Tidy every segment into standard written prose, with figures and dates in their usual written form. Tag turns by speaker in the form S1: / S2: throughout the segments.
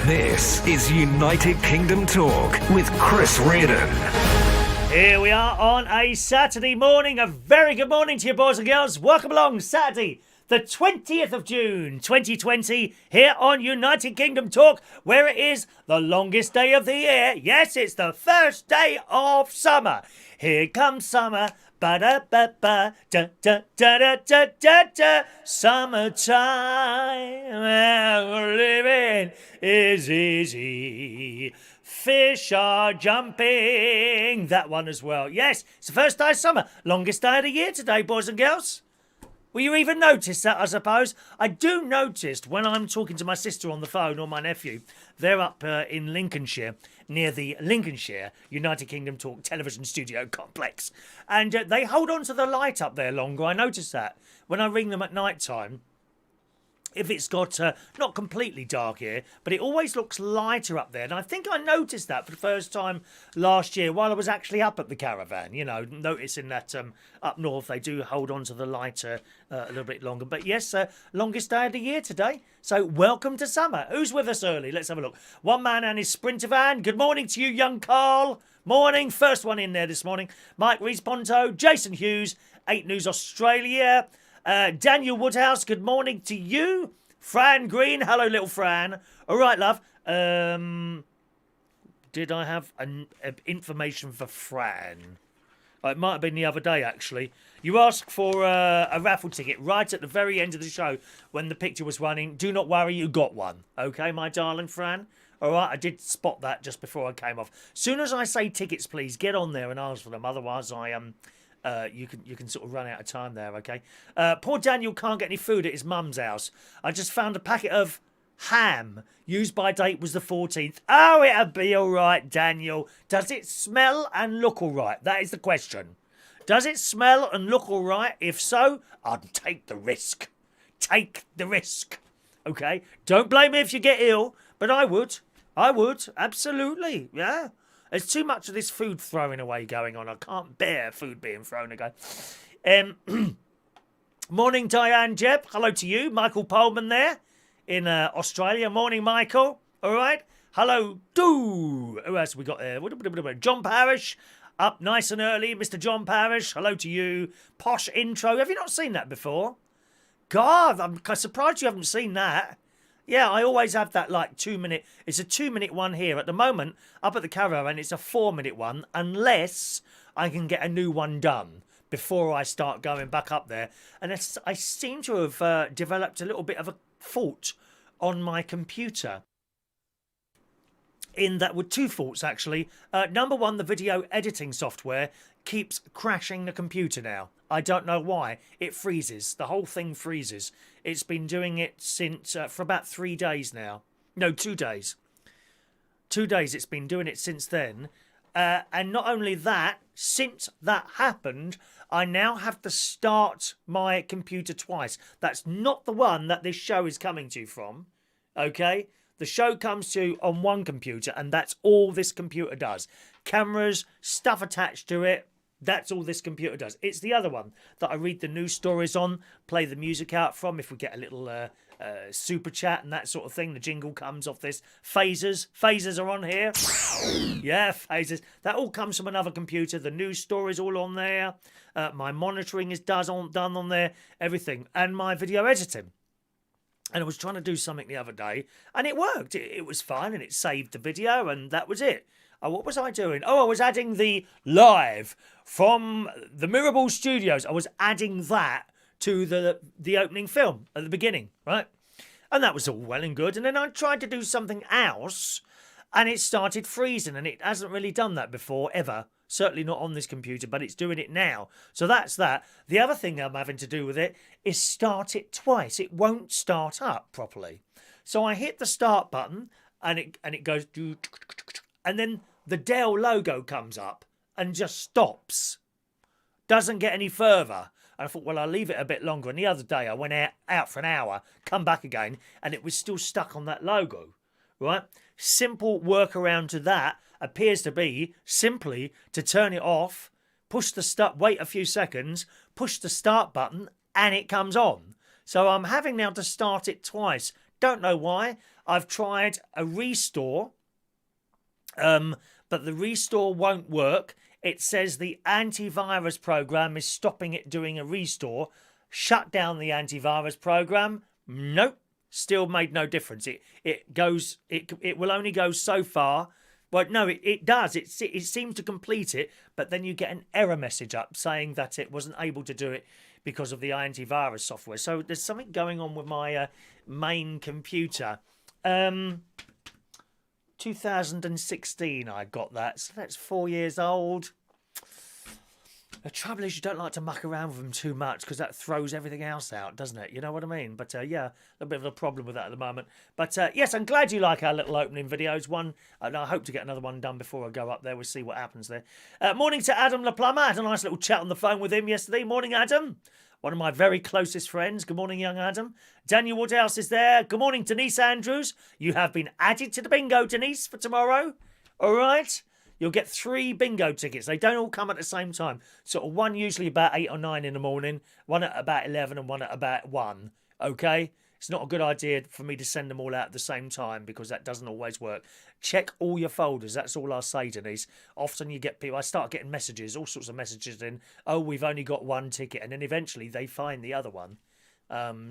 S1: This is United Kingdom Talk with Chris Reardon.
S2: Here we are on a Saturday morning. A very good morning to you, boys and girls. Welcome along, Saturday, the 20th of June, 2020, here on United Kingdom Talk, where it is the longest day of the year. Yes, it's the first day of summer. Here comes summer. Ba-da-ba-ba, da-da-da-da-da-da. Summertime, living is easy. Fish are jumping. That one as well. Yes, it's the first day of summer. Longest day of the year today, boys and girls. Will you even notice that, I suppose? I do notice when I'm talking to my sister on the phone or my nephew, they're up in Lincolnshire, near the Lincolnshire United Kingdom Talk television studio complex. And they hold on to the light up there longer. I notice that when I ring them at night time. If it's got not completely dark here, but it always looks lighter up there. And I think I noticed that for the first time last year while I was actually up at the caravan. You know, noticing that up north they do hold on to the lighter a little bit longer. But yes, longest day of the year today. So welcome to summer. Who's with us early? Let's have a look. One man and his Sprinter van. Good morning to you, young Carl. Morning. First one in there this morning. Mike Rees-Ponto, Jason Hughes, 8 News Australia. Daniel Woodhouse, good morning to you. Fran Green, hello little Fran. All right, love. Did I have information for Fran? It might have been the other day, actually. You asked for a raffle ticket right at the very end of the show when the picture was running. Do not worry, you got one. Okay, my darling Fran? All right, I did spot that just before I came off. Soon as I say tickets, please, get on there and ask for them. Otherwise, you can sort of run out of time there, okay? Poor Daniel can't get any food at his mum's house. I just found a packet of ham. Used by date was the 14th. Oh, it'll be all right, Daniel. Does it smell and look all right? That is the question. Does it smell and look all right? If so, I'd take the risk. Take the risk, okay? Don't blame me if you get ill, but I would. I would, absolutely, yeah. There's too much of this food throwing away going on. I can't bear food being thrown away. Morning, Diane Jeb. Hello to you. Michael Pullman there in Australia. Morning, Michael. All right. Hello, Who else have we got there? John Parrish. Up nice and early. Mr. John Parrish. Hello to you. Posh intro. Have you not seen that before? God, I'm surprised you haven't seen that. Yeah, I always have that like 2 minute. It's a 2 minute one here. At the moment, up at the caravan, it's a 4 minute one, unless I can get a new one done before I start going back up there. And I seem to have developed a little bit of a fault on my computer. In that, with 2 faults actually. Number one, the video editing software keeps crashing the computer now. I don't know why. It freezes. The whole thing freezes. It's been doing it since for about 3 days now. No, 2 days. 2 days it's been doing it since then. And not only that, since that happened, I now have to start my computer twice. That's not the one that this show is coming to from. Okay? The show comes to on one computer, and that's all this computer does. Cameras, stuff attached to it. That's all this computer does. It's the other one that I read the news stories on, play the music out from. If we get a little super chat and that sort of thing, the jingle comes off this. Phasers are on here. Yeah, phasers. That all comes from another computer. The news stories all on there. My monitoring is done on there. Everything. And my video editing. And I was trying to do something the other day, and it worked. It was fine, and it saved the video, and that was it. What was I doing? Oh, I was adding the live from the Mirable Studios. I was adding that to the opening film at the beginning, right? And that was all well and good. And then I tried to do something else, and it started freezing, and it hasn't really done that before, ever. Certainly not on this computer, but it's doing it now. So that's that. The other thing I'm having to do with it is start it twice. It won't start up properly. So I hit the start button, and it goes, and then the Dell logo comes up and just stops. Doesn't get any further. And I thought, well, I'll leave it a bit longer. And the other day I went out for an hour, come back again, and it was still stuck on that logo, right? Simple workaround to that appears to be simply to turn it off, wait a few seconds, push the start button, and it comes on. So I'm having now to start it twice Don't know why. I've tried a restore, but the restore won't work. It says the antivirus program is stopping it doing a restore. Shut down the antivirus program. Nope. Still made no difference. It will only go so far. Well, no, it does. It seems to complete it, but then you get an error message up saying that it wasn't able to do it because of the antivirus software. So there's something going on with my main computer. 2016 I got that, so that's 4 years old. The trouble is you don't like to muck around with them too much because that throws everything else out, doesn't it? You know what I mean? But yeah, a bit of a problem with that at the moment. But yes, I'm glad you like our little opening videos. And I hope to get another one done before I go up there. We'll see what happens there. Morning to Adam the plumber. I had a nice little chat on the phone with him yesterday. Morning, Adam. One of my very closest friends. Good morning, young Adam. Daniel Woodhouse is there. Good morning, Denise Andrews. You have been added to the bingo, Denise, for tomorrow. All right? You'll get 3 bingo tickets. They don't all come at the same time. Sort of one usually about 8 or 9 in the morning, one at about 11 and one at about 1. Okay? It's not a good idea for me to send them all out at the same time because that doesn't always work. Check all your folders. That's all I'll say, Denise. Often you get people, I start getting messages, all sorts of messages in, oh, we've only got 1 ticket. And then eventually they find the other one.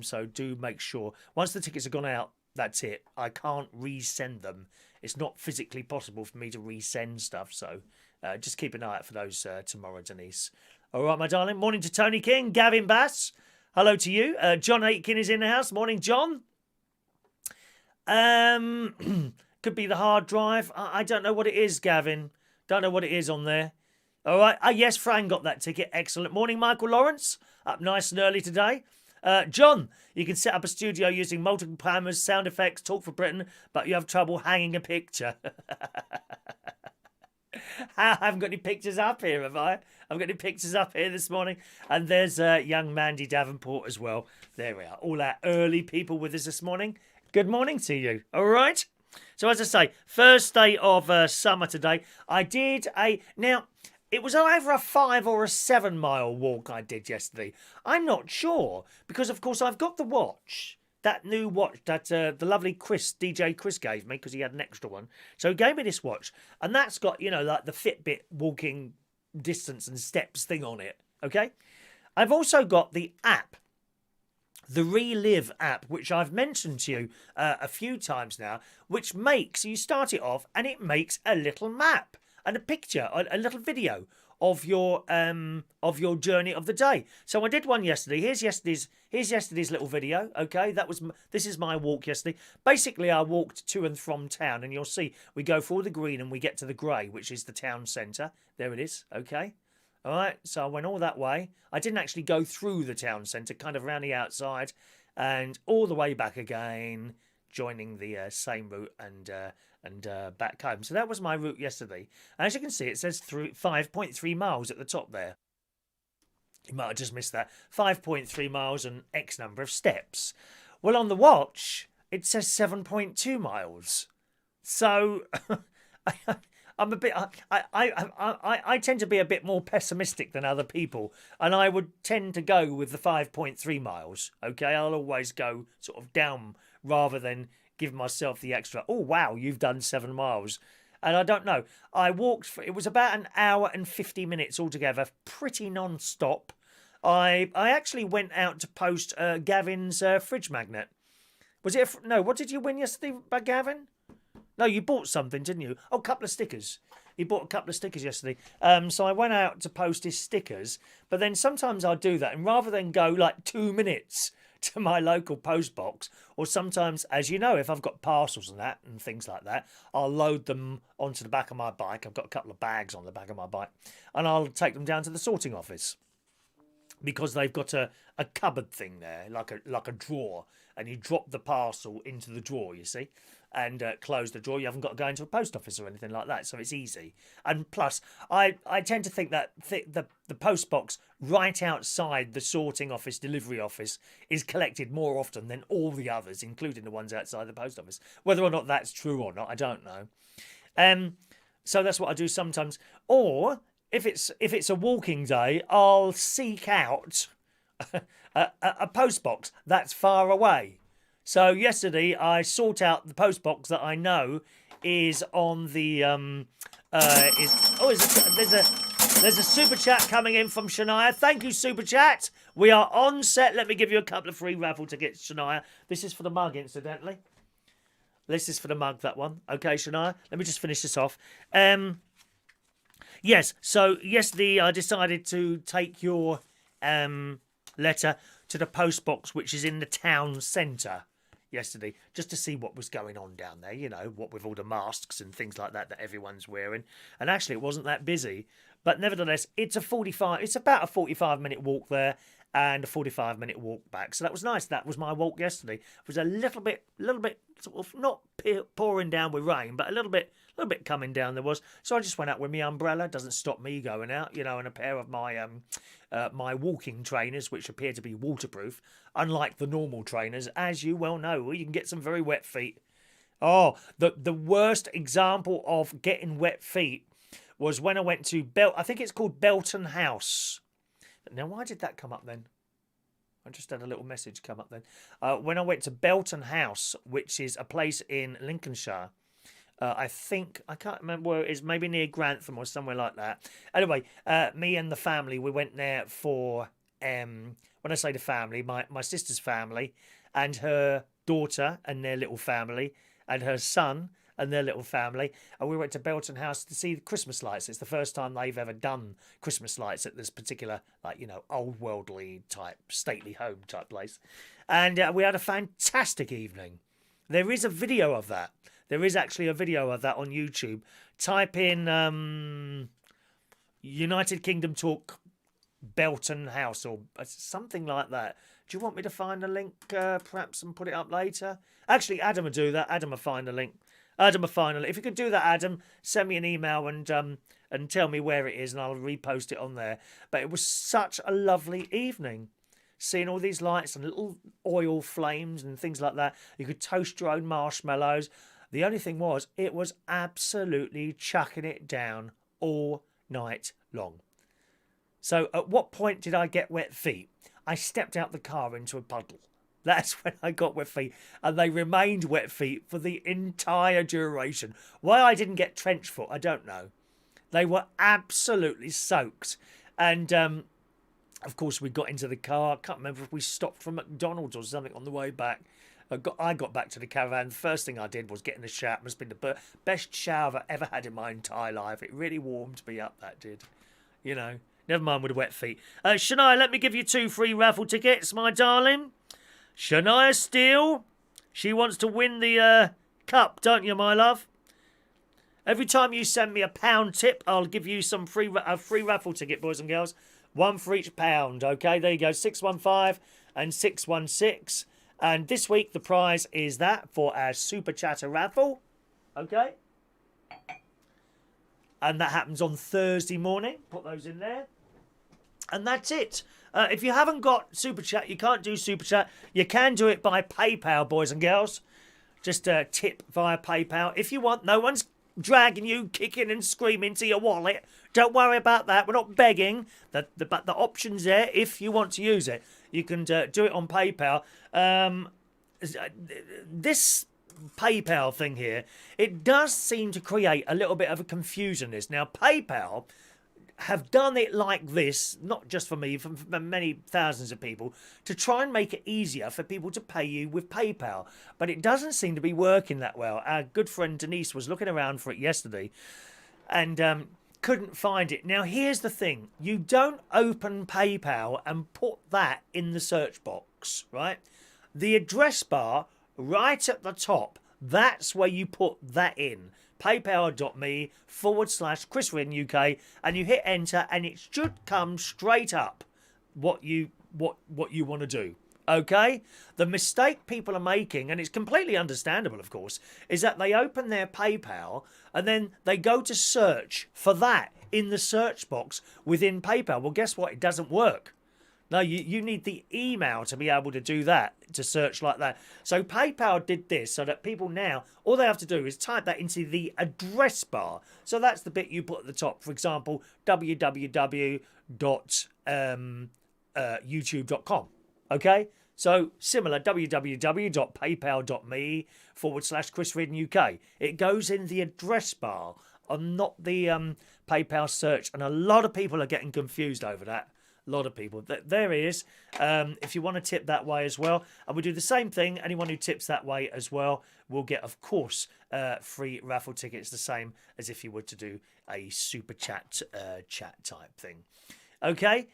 S2: So do make sure. Once the tickets have gone out, that's it. I can't resend them. It's not physically possible for me to resend stuff. So just keep an eye out for those tomorrow, Denise. All right, my darling. Morning to Tony King, Gavin Bass. Hello to you. John Aitken is in the house. Morning, John. Could be the hard drive. I don't know what it is, Gavin. Don't know what it is on there. All right. Yes, Fran got that ticket. Excellent. Morning, Michael Lawrence. Up nice and early today. John, you can set up a studio using multiple cameras, sound effects, Talk for Britain, but you have trouble hanging a picture. I haven't got any pictures up here, have I? I've got any pictures up here this morning. And there's young Mandy Davenport as well. There we are. All our early people with us this morning. Good morning to you. All right? So as I say, first day of summer today. I did now, it was either a 5 or a 7 mile walk I did yesterday. I'm not sure. Because, of course, I've got the watch. That new watch that the lovely DJ Chris gave me because he had an extra one. So he gave me this watch. And that's got, you know, like the Fitbit walking distance and steps thing on it. Okay? I've also got the app. The Relive app, which I've mentioned to you a few times now, which makes, you start it off and it makes a little map and a picture, a little video of your journey of the day. So I did one yesterday. Here's yesterday's little video. Okay, this is my walk yesterday. Basically, I walked to and from town, and you'll see we go through the green and we get to the grey, which is the town centre. There it is. Okay. All right, so I went all that way. I didn't actually go through the town centre, kind of around the outside, and all the way back again, joining the same route and back home. So that was my route yesterday. And as you can see, it says 5.3 miles at the top there. You might have just missed that. 5.3 miles and X number of steps. Well, on the watch, it says 7.2 miles. So I'm a bit. I tend to be a bit more pessimistic than other people, and I would tend to go with the 5.3 miles. Okay, I'll always go sort of down rather than give myself the extra. Oh wow, you've done 7 miles, and I don't know. I walked for, it was about an hour and 50 minutes altogether, pretty non-stop. I actually went out to post Gavin's fridge magnet. Was it? No, what did you win yesterday by Gavin? No, you bought something, didn't you? Oh, a couple of stickers. He bought a couple of stickers yesterday. So I went out to post his stickers. But then sometimes I'll do that. And rather than go like 2 minutes to my local post box, or sometimes, as you know, if I've got parcels and that and things like that, I'll load them onto the back of my bike. I've got a couple of bags on the back of my bike. And I'll take them down to the sorting office. Because they've got a cupboard thing there, like a drawer. And you drop the parcel into the drawer, you see, and close the drawer. You haven't got to go into a post office or anything like that, so it's easy. And plus, I tend to think that the post box right outside the sorting office, delivery office, is collected more often than all the others, including the ones outside the post office. Whether or not that's true or not, I don't know. So that's what I do sometimes. Or if it's a walking day, I'll seek out a post box that's far away. So yesterday I sought out the post box that I know is on the there's a super chat coming in from Shania. Thank you, super chat. We are on set. Let me give you a couple of free raffle tickets, Shania. This is for the mug, incidentally. This is for the mug, that one. Okay, Shania. Let me just finish this off. Yes. So yesterday I decided to take your letter to the post box, which is in the town centre. Yesterday, just to see what was going on down there, you know, what with all the masks and things like that everyone's wearing. And actually, it wasn't that busy, but nevertheless, it's about a 45-minute walk there and a 45-minute walk back. So that was nice. That was my walk yesterday. It was a little bit sort of not pouring down with rain, but a little bit coming down there was. So I just went out with my umbrella. Doesn't stop me going out, you know, and a pair of my my walking trainers, which appear to be waterproof, unlike the normal trainers, as you well know. You can get some very wet feet. Oh, the worst example of getting wet feet was when I went to I think it's called Belton House. Now, why did that come up then? I just had a little message come up then. When I went to Belton House, which is a place in Lincolnshire, I can't remember where it is, maybe near Grantham or somewhere like that. Anyway, me and the family, we went there for, when I say the family, my sister's family and her daughter and their little family and her son and their little family. And we went to Belton House to see the Christmas lights. It's the first time they've ever done Christmas lights at this particular, like, you know, old worldly type, stately home type place. And we had a fantastic evening. There is a video of that. There is actually a video of that on YouTube. Type in United Kingdom Talk Belton House or something like that. Do you want me to find a link perhaps and put it up later? Actually, Adam will do that. Adam will find a link. If you could do that, Adam, send me an email and tell me where it is and I'll repost it on there. But it was such a lovely evening. Seeing all these lights and little oil flames and things like that. You could toast your own marshmallows. The only thing was, it was absolutely chucking it down all night long. So at what point did I get wet feet? I stepped out the car into a puddle. That's when I got wet feet. And they remained wet feet for the entire duration. Why I didn't get trench foot, I don't know. They were absolutely soaked. And, of course, we got into the car. I can't remember if we stopped for McDonald's or something on the way back. I got back to the caravan. The first thing I did was get in the shower. It must have been the best shower I've ever had in my entire life. It really warmed me up, that did. You know, never mind with the wet feet. Shania, let me give you 2 free raffle tickets, my darling. Shania Steele, she wants to win the cup, don't you, my love? Every time you send me a £1 tip, I'll give you some free raffle ticket, boys and girls. 1 for each £1, okay? There you go, 615 and 616. And this week, the prize is that for our Super Chatter raffle. Okay? And that happens on Thursday morning. Put those in there. And that's it. If you haven't got Super Chat, you can't do Super Chat. You can do it by PayPal, boys and girls. Just tip via PayPal. If you want, no one's dragging you, kicking and screaming to your wallet. Don't worry about that. We're not begging. But the option's there if you want to use it. You can do it on PayPal. This PayPal thing here, it does seem to create a little bit of a confusion. Now, PayPal have done it like this, not just for me, for many thousands of people, to try and make it easier for people to pay you with PayPal. But it doesn't seem to be working that well. Our good friend Denise was looking around for it yesterday and couldn't find it. Now, here's the thing. You don't open PayPal and put that in the search box, right? The address bar right at the top, that's where you put that in. paypal.me/Chris UK, and you hit enter and it should come straight up what you want to do. Okay? The mistake people are making, and it's completely understandable, of course, is that they open their PayPal and then they go to search for that in the search box within PayPal. Well, guess what? It doesn't work. No, you need the email to be able to do that, to search like that. So PayPal did this so that people now, all they have to do is type that into the address bar. So that's the bit you put at the top. For example, www.youtube.com. Okay? So similar, www.paypal.me/ChrisReedon UK. It goes in the address bar and not the PayPal search. And a lot of people are getting confused over that. A lot of people. There he is. If you want to tip that way as well. And we do the same thing. Anyone who tips that way as well will get, of course, free raffle tickets, the same as if you were to do a super chat type thing. Okay.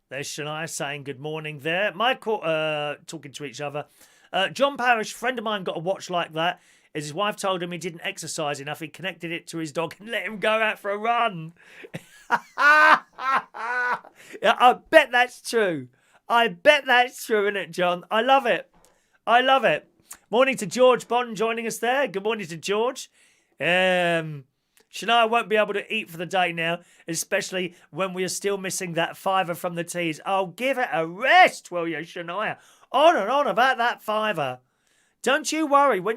S2: There's Shania saying good morning there. Michael talking to each other. John Parrish, friend of mine, got a watch like that. As his wife told him he didn't exercise enough, he connected it to his dog and let him go out for a run. Yeah, I bet that's true. I bet that's true, isn't it, John? I love it. I love it. Morning to George Bond joining us there. Good morning to George. Shania won't be able to eat for the day now, especially when we are still missing that fiver from the teas. Oh, give it a rest, will you, Shania? On and on about that fiver. Don't you worry. When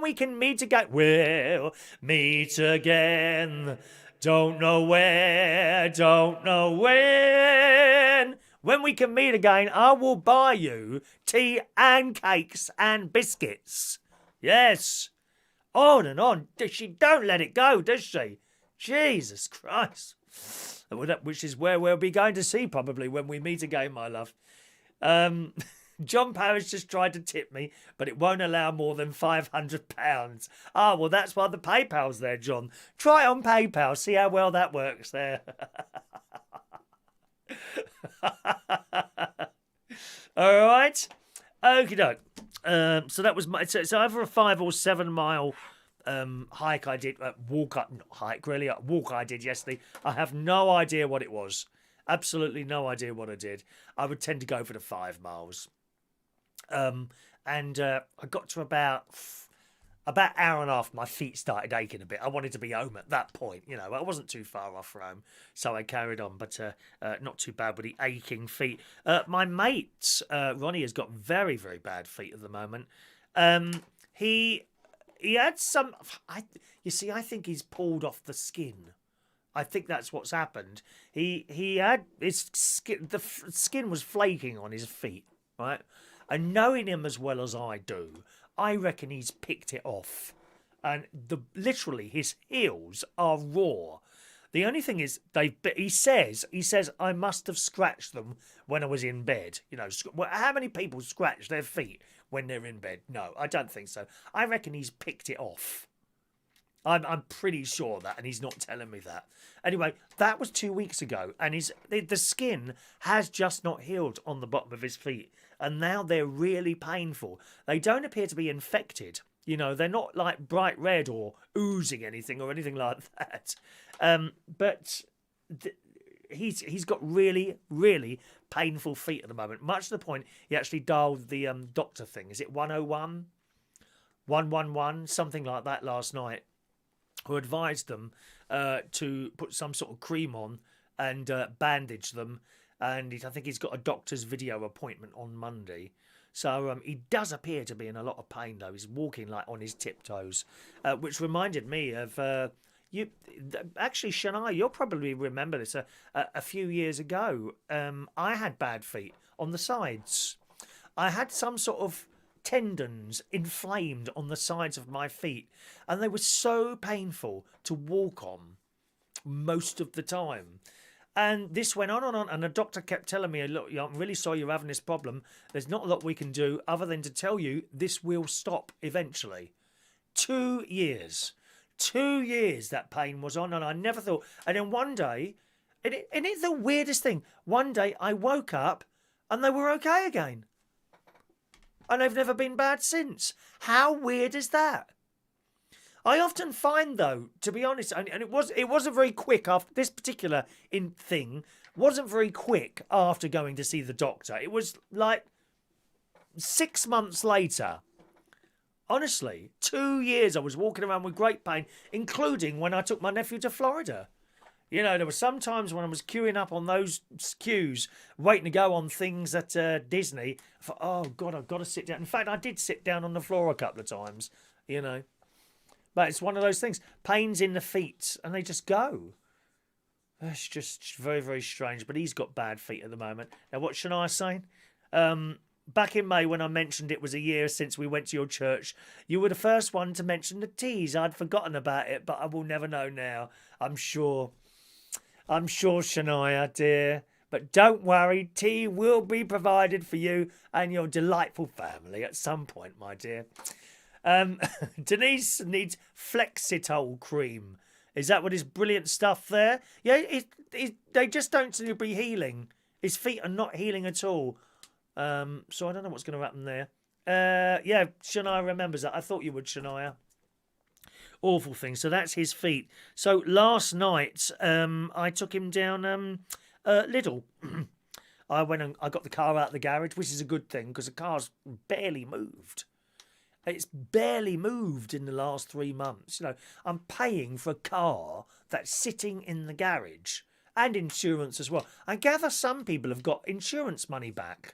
S2: we can meet again, we'll meet again. Don't know where, don't know when. When we can meet again, I will buy you tea and cakes and biscuits. Yes. On and on. She don't let it go, does she? Jesus Christ. Which is where we'll be going to see probably when we meet again, my love. John Parrish just tried to tip me, but it won't allow more than £500. Ah, well, that's why the PayPal's there, John. Try it on PayPal. See how well that works there. All right. Okie doke. So that was it's either a 5 or 7 mile hike I did, walk I did yesterday. I have no idea what it was. Absolutely no idea what I did. I would tend to go for the 5 miles. And I got to about hour and a half. My feet started aching a bit. I wanted to be home at that point. You know, I wasn't too far off home, so I carried on. But not too bad with the aching feet. My mate Ronnie has got very, very bad feet at the moment. He had some. I think he's pulled off the skin. I think that's what's happened. He had his skin. The skin was flaking on his feet, right? And knowing him as well as I do, I reckon he's picked it off. And literally his heels are raw. The only thing is, he says, I must have scratched them when I was in bed. You know, how many people scratch their feet when they're in bed? No, I don't think so. I reckon he's picked it off. I'm pretty sure that, and he's not telling me that. Anyway, that was 2 weeks ago, and the skin has just not healed on the bottom of his feet, and now they're really painful. They don't appear to be infected. You know, they're not like bright red or oozing anything or anything like that. But he's got really, really painful feet at the moment, much to the point he actually dialed the doctor thing. Is it 101? 111? Something like that last night. Who advised them to put some sort of cream on and bandage them. And I think he's got a doctor's video appointment on Monday. So he does appear to be in a lot of pain, though. He's walking like on his tiptoes, which reminded me of you. Actually, Shania, you'll probably remember this. A few years ago, I had bad feet on the sides. I had some sort of tendons inflamed on the sides of my feet, and they were so painful to walk on most of the time. And this went on and on, and the doctor kept telling me, look, I'm really sorry you're having this problem. There's not a lot we can do other than to tell you this will stop eventually. 2 years. 2 years that pain was on, and I never thought. And then one day, and it's the weirdest thing, one day I woke up and they were okay again. And they've never been bad since. How weird is that? I often find, though, to be honest, and it wasn't very quick after this particular thing, wasn't very quick after going to see the doctor. It was like 6 months later. Honestly, 2 years I was walking around with great pain, including when I took my nephew to Florida. You know, there were some times when I was queuing up on those queues, waiting to go on things at Disney. I thought, oh, God, I've got to sit down. In fact, I did sit down on the floor a couple of times, you know. But it's one of those things. Pains in the feet, and they just go. It's just very, very strange. But he's got bad feet at the moment. Now, what Shania saying? Back in May, when I mentioned it was a year since we went to your church, you were the first one to mention the teas. I'd forgotten about it, but I will never know now. I'm sure. Shania, dear. But don't worry, tea will be provided for you and your delightful family at some point, my dear. Denise needs Flexitol cream. Is that what is brilliant stuff there? Yeah, they just don't seem to be healing. His feet are not healing at all. So I don't know what's going to happen there. Yeah, Shania remembers that. I thought you would, Shania. Awful thing. So that's his feet. So last night, I took him down Lidl. I went and I got the car out of the garage, which is a good thing because the car's barely moved. It's barely moved in the last 3 months. You know, I'm paying for a car that's sitting in the garage and insurance as well. I gather some people have got insurance money back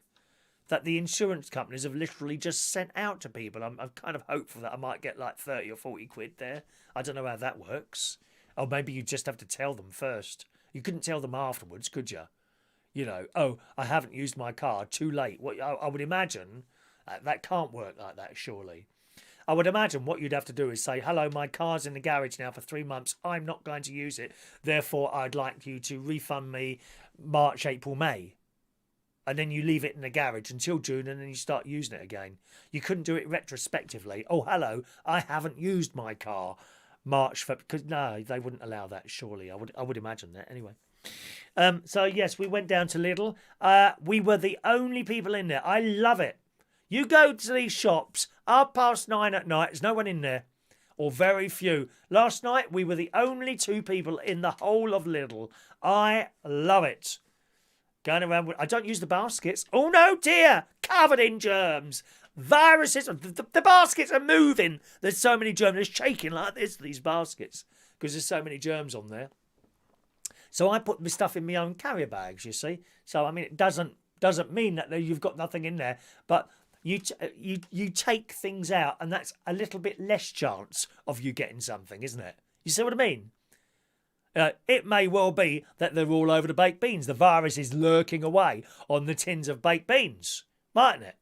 S2: that the insurance companies have literally just sent out to people. I'm kind of hopeful that I might get like 30 or 40 quid there. I don't know how that works. Or maybe you just have to tell them first. You couldn't tell them afterwards, could you? You know, oh, I haven't used my car, too late. What I would imagine that can't work like that, surely. I would imagine what you'd have to do is say, hello, my car's in the garage now for 3 months. I'm not going to use it. Therefore, I'd like you to refund me March, April, May. And then you leave it in the garage until June and then you start using it again. You couldn't do it retrospectively. Oh, hello, I haven't used my car March, because no, they wouldn't allow that, surely. I would imagine that anyway. So, yes, we went down to Lidl. We were the only people in there. I love it. You go to these shops, 9:30 at night, there's no one in there, or very few. Last night, we were the only 2 people in the whole of Lidl. I love it. Going around, I don't use the baskets. Oh, no, dear, covered in germs. Viruses, the baskets are moving. There's so many germs. They're shaking like this, these baskets, because there's so many germs on there. So I put my stuff in my own carrier bags, you see. So, I mean, it doesn't mean that you've got nothing in there, but you take things out, and that's a little bit less chance of you getting something, isn't it? You see what I mean? It may well be that they're all over the baked beans. The virus is lurking away on the tins of baked beans, mightn't it?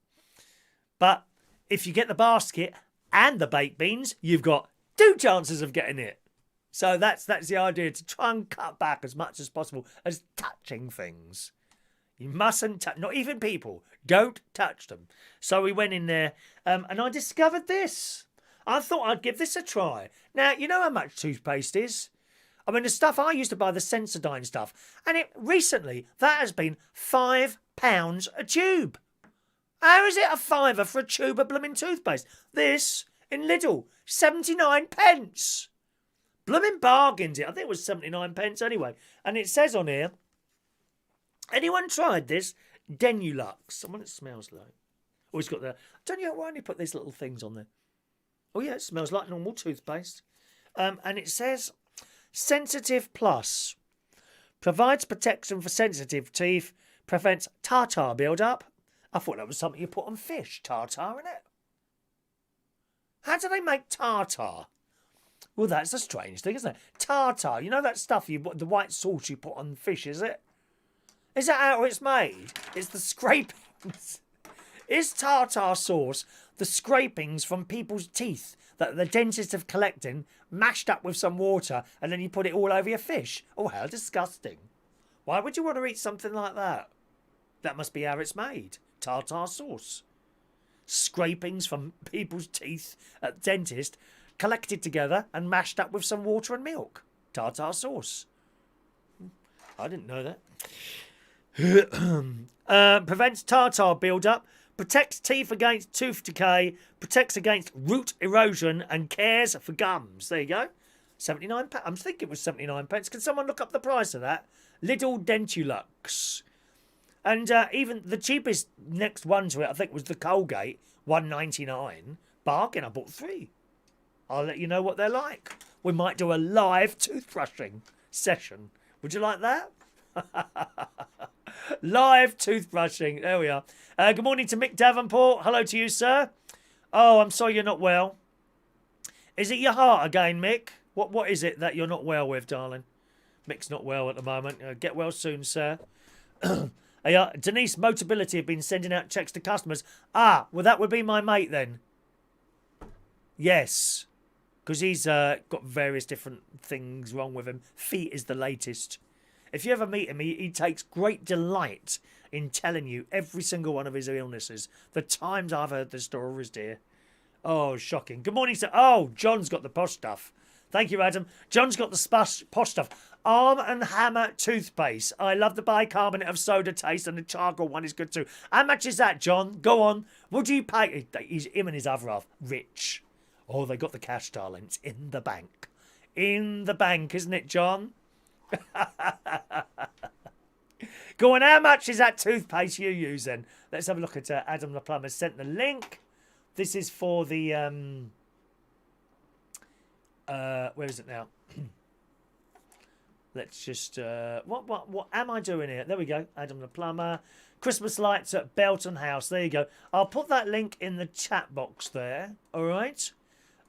S2: But if you get the basket and the baked beans, you've got 2 chances of getting it. So that's the idea, to try and cut back as much as possible as touching things. You mustn't touch, not even people. Don't touch them. So we went in there and I discovered this. I thought I'd give this a try. Now, you know how much toothpaste is? I mean, the stuff I used to buy, the Sensodyne stuff, and recently that has been £5 a tube. How is it a fiver for a tube of blooming toothpaste? This in Lidl, 79 pence. Blooming bargains it. I think it was 79 pence anyway. And it says on here, anyone tried this? Denulux. I wonder what it smells like. Oh, it's got the... Don't you know why they put these little things on there? Oh, yeah, it smells like normal toothpaste. And it says, Sensitive Plus. Provides protection for sensitive teeth. Prevents tartar build-up. I thought that was something you put on fish. Tartar, innit? How do they make tartar? Well, that's a strange thing, isn't it? Tartar. You know that stuff, the white sauce you put on fish, is it? Is that how it's made? It's the scrapings. Is tartar sauce the scrapings from people's teeth that the dentists have collected, mashed up with some water, and then you put it all over your fish? Oh, how disgusting. Why would you want to eat something like that? That must be how it's made. Tartar sauce. Scrapings from people's teeth at the dentist, collected together and mashed up with some water and milk. Tartar sauce. I didn't know that. Prevents tartar build-up, protects teeth against tooth decay, protects against root erosion, and cares for gums. There you go. 79 pence. I'm thinking it was 79 pence. Can someone look up the price of that? Lidl Dentulux. And even the cheapest next one to it, I think, was the Colgate, $1.99. Bargain. I bought 3. I'll let you know what they're like. We might do a live toothbrushing session. Would you like that? Live toothbrushing. There we are. Good morning to Mick Davenport. Hello to you, sir. Oh, I'm sorry you're not well. Is it your heart again, Mick? What is it that you're not well with, darling? Mick's not well at the moment. Get well soon, sir. Denise Motability have been sending out checks to customers. Ah, well, that would be my mate then. Yes, because he's got various different things wrong with him. Feet is the latest. If you ever meet him, he takes great delight in telling you every single one of his illnesses. The times I've heard the stories, dear. Oh, shocking. Good morning, sir. Oh, John's got the posh stuff. Thank you, Adam. John's got the posh stuff. Arm and Hammer toothpaste. I love the bicarbonate of soda taste, and the charcoal one is good too. How much is that, John? Go on. What do you pay? He's him and his other half. Rich. Oh, they got the cash, darling. It's in the bank. In the bank, isn't it, John? Go on, how much is that toothpaste you use then? Let's have a look at Adam the Plumber sent the link. This is for the where is it now? Let's just what am I doing here? There we go. Adam the Plumber. Christmas lights at Belton House. There you go. I'll put that link in the chat box there. All right.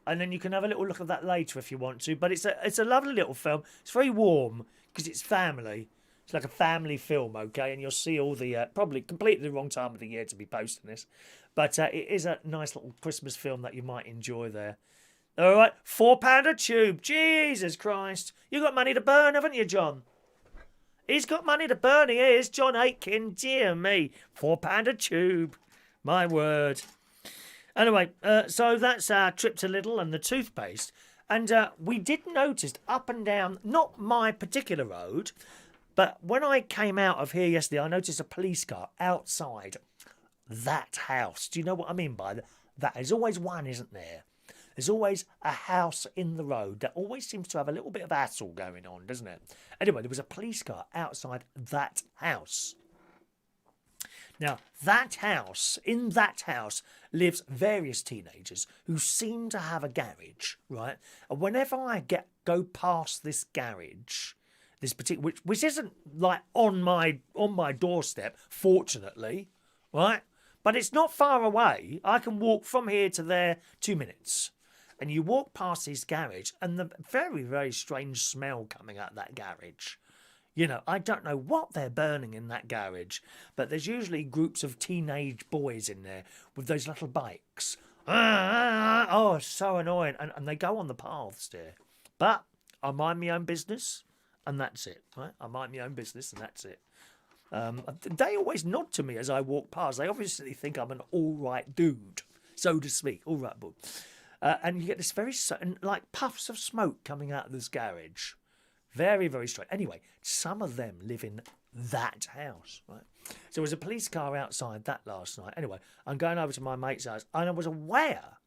S2: And then you can have a little look at that later if you want to. But it's a lovely little film. It's very warm because it's family. It's like a family film, okay? And you'll see all the probably completely the wrong time of the year to be posting this, but it is a nice little Christmas film that you might enjoy there. All right, £4 a tube. Jesus Christ, you got money to burn, haven't you, John? He's got money to burn. He is John Aitken. Dear me, £4 a tube. My word. Anyway, so that's our trip to Lidl and the toothpaste. And we did notice up and down, not my particular road, but when I came out of here yesterday, I noticed a police car outside that house. Do you know what I mean by that? There's always one, isn't there? There's always a house in the road that always seems to have a little bit of hassle going on, doesn't it? Anyway, there was a police car outside that house. Now, in that house lives various teenagers who seem to have a garage, right? And whenever I go past this garage, this particular, which isn't like on my doorstep, fortunately, right? But it's not far away. I can walk from here to there 2 minutes. And you walk past his garage and the very, very strange smell coming out of that garage. You know, I don't know what they're burning in that garage, but there's usually groups of teenage boys in there with those little bikes. Oh, it's so annoying. And they go on the paths there. But I mind my own business, and that's it, right? I mind my own business, and that's it. They always nod to me as I walk past. They obviously think I'm an all-right dude, so to speak. All right, bud. And you get this very, like, puffs of smoke coming out of this garage. Very, very strange. Anyway, some of them live in that house, right? So there was a police car outside that last night. Anyway, I'm going over to my mate's house, and I was aware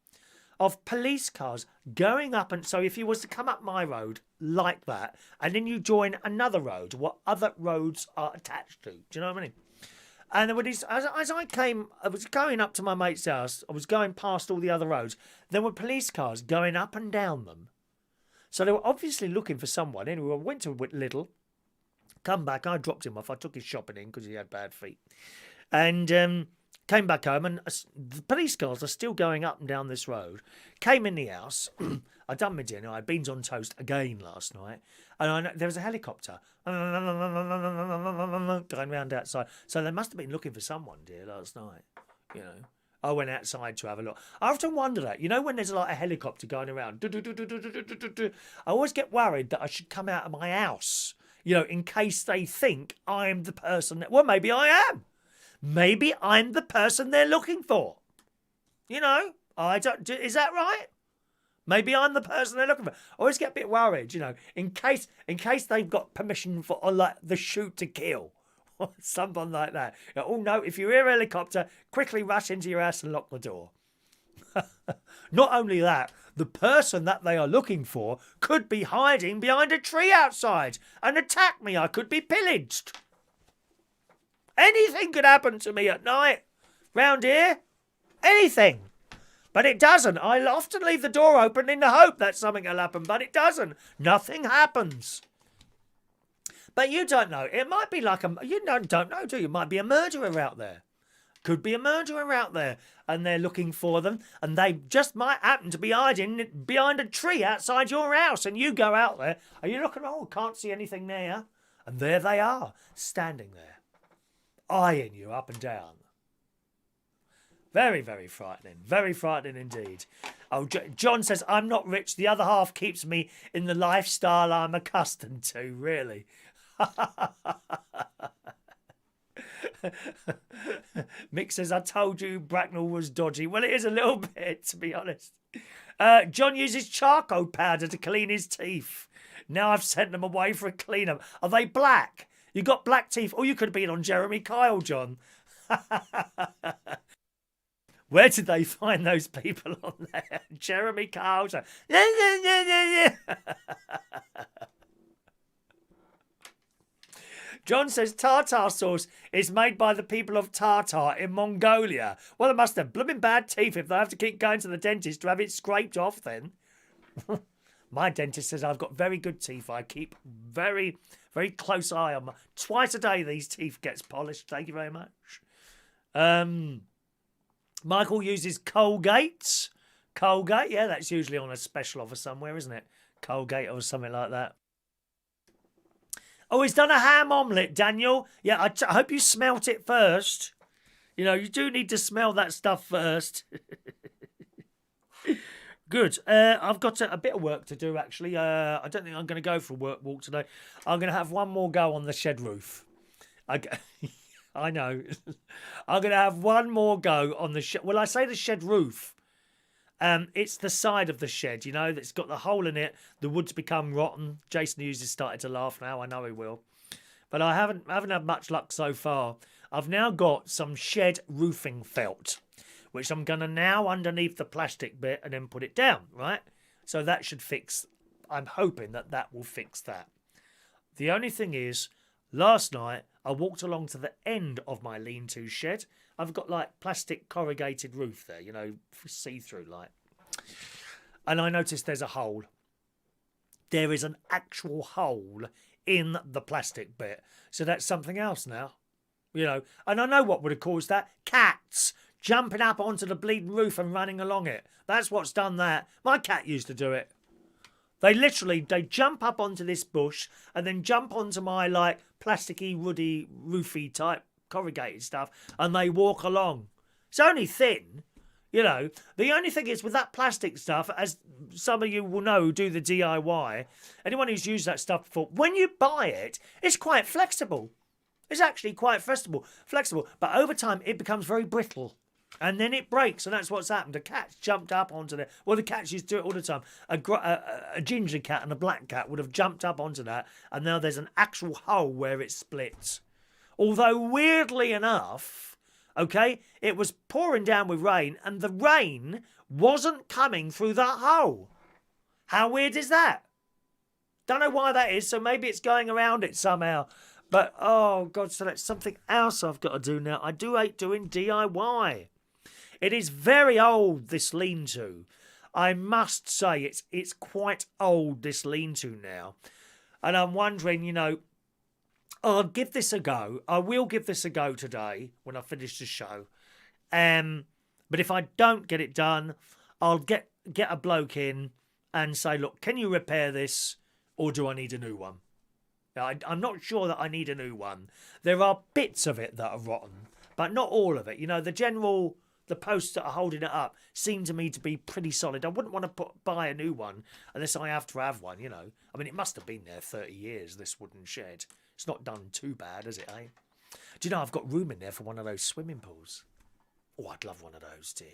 S2: of police cars going up. And so if you was to come up my road like that, and then you join another road, what other roads are attached to? Do you know what I mean? And there were these, as I was going up to my mate's house, I was going past all the other roads, there were police cars going up and down them. So they were obviously looking for someone. Anyway, I went to Lidl, come back, I dropped him off, I took his shopping in because he had bad feet. And came back home, and the police cars are still going up and down this road. Came in the house, I'd done my dinner, I had beans on toast again last night, and there was a helicopter going round outside. So they must have been looking for someone, dear, last night, you know. I went outside to have a look. I often wonder that, you know, when there's like a helicopter going around, I always get worried that I should come out of my house, you know, in case they think I'm the person that, well, maybe I am. Maybe I'm the person they're looking for. You know, is that right? Maybe I'm the person they're looking for. I always get a bit worried, you know, in case they've got permission for like the shoot to kill. Something like that. Oh no, if you hear a helicopter, quickly rush into your house and lock the door. Not only that, the person that they are looking for could be hiding behind a tree outside and attack me. I could be pillaged. Anything could happen to me at night round here. Anything. But it doesn't. I often leave the door open in the hope that something will happen, but it doesn't. Nothing happens. But you don't know. It might be like you don't know, do you? It might be a murderer out there. Could be a murderer out there, and they're looking for them, and they just might happen to be hiding behind a tree outside your house, and you go out there, and you look at, oh, can't see anything there, and there they are, standing there, eyeing you up and down. Very, very frightening indeed. Oh, John says, I'm not rich, the other half keeps me in the lifestyle I'm accustomed to, really. Mick says, I told you Bracknell was dodgy. Well, it is a little bit, to be honest. John uses charcoal powder to clean his teeth. Now I've sent them away for a clean-up. Are they black? You got black teeth? Or you could have been on Jeremy Kyle, John. Where did they find those people on there? Jeremy Kyle. John says tartar sauce is made by the people of Tartar in Mongolia. Well, they must have blooming bad teeth if they have to keep going to the dentist to have it scraped off then. My dentist says I've got very good teeth. I keep very, very close eye on twice a day these teeth gets polished. Thank you very much. Michael uses Colgate. Colgate, yeah, that's usually on a special offer somewhere, isn't it? Colgate or something like that. Oh, he's done a ham omelette, Daniel. Yeah, I hope you smelt it first. You know, you do need to smell that stuff first. Good. I've got a bit of work to do, actually. I don't think I'm going to go for a work walk today. I'm going to have one more go on the shed roof. I know. I'm going to have one more go on the shed. Well, I say the shed roof. It's the side of the shed, you know, that's got the hole in it. The wood's become rotten. Jason Hughes has started to laugh now. I know he will. But I haven't had much luck so far. I've now got some shed roofing felt, which I'm going to now underneath the plastic bit and then put it down, right? So that should fix, I'm hoping that will fix that. The only thing is, last night I walked along to the end of my lean-to shed. I've got like plastic corrugated roof there, you know, see-through like. And I noticed there's a hole. There is an actual hole in the plastic bit. So that's something else now, you know. And I know what would have caused that. Cats jumping up onto the bleeding roof and running along it. That's what's done that. My cat used to do it. They jump up onto this bush and then jump onto my like plasticky, woody, roofy type corrugated stuff, and they walk along. It's only thin, you know. The only thing is with that plastic stuff, as some of you will know who do the DIY, anyone who's used that stuff before, when you buy it, it's quite flexible. It's actually quite flexible, but over time it becomes very brittle. And then it breaks, and that's what's happened. A cat's jumped up onto there. Well, the cats used to do it all the time. A ginger cat and a black cat would have jumped up onto that, and now there's an actual hole where it splits. Although, weirdly enough, okay, it was pouring down with rain, and the rain wasn't coming through that hole. How weird is that? Don't know why that is, so maybe it's going around it somehow. But, oh, God, so that's something else I've got to do now. I do hate doing DIY. It is very old, this lean-to. I must say, it's quite old, this lean-to now. And I'm wondering, you know, I'll give this a go. I will give this a go today when I finish the show. But if I don't get it done, I'll get a bloke in and say, look, can you repair this, or do I need a new one? I'm not sure that I need a new one. There are bits of it that are rotten, but not all of it. You know, the posts that are holding it up seem to me to be pretty solid. I wouldn't want to buy a new one unless I have to have one, you know. I mean, it must have been there 30 years, this wooden shed. It's not done too bad, has it, eh? Do you know, I've got room in there for one of those swimming pools. Oh, I'd love one of those, dear.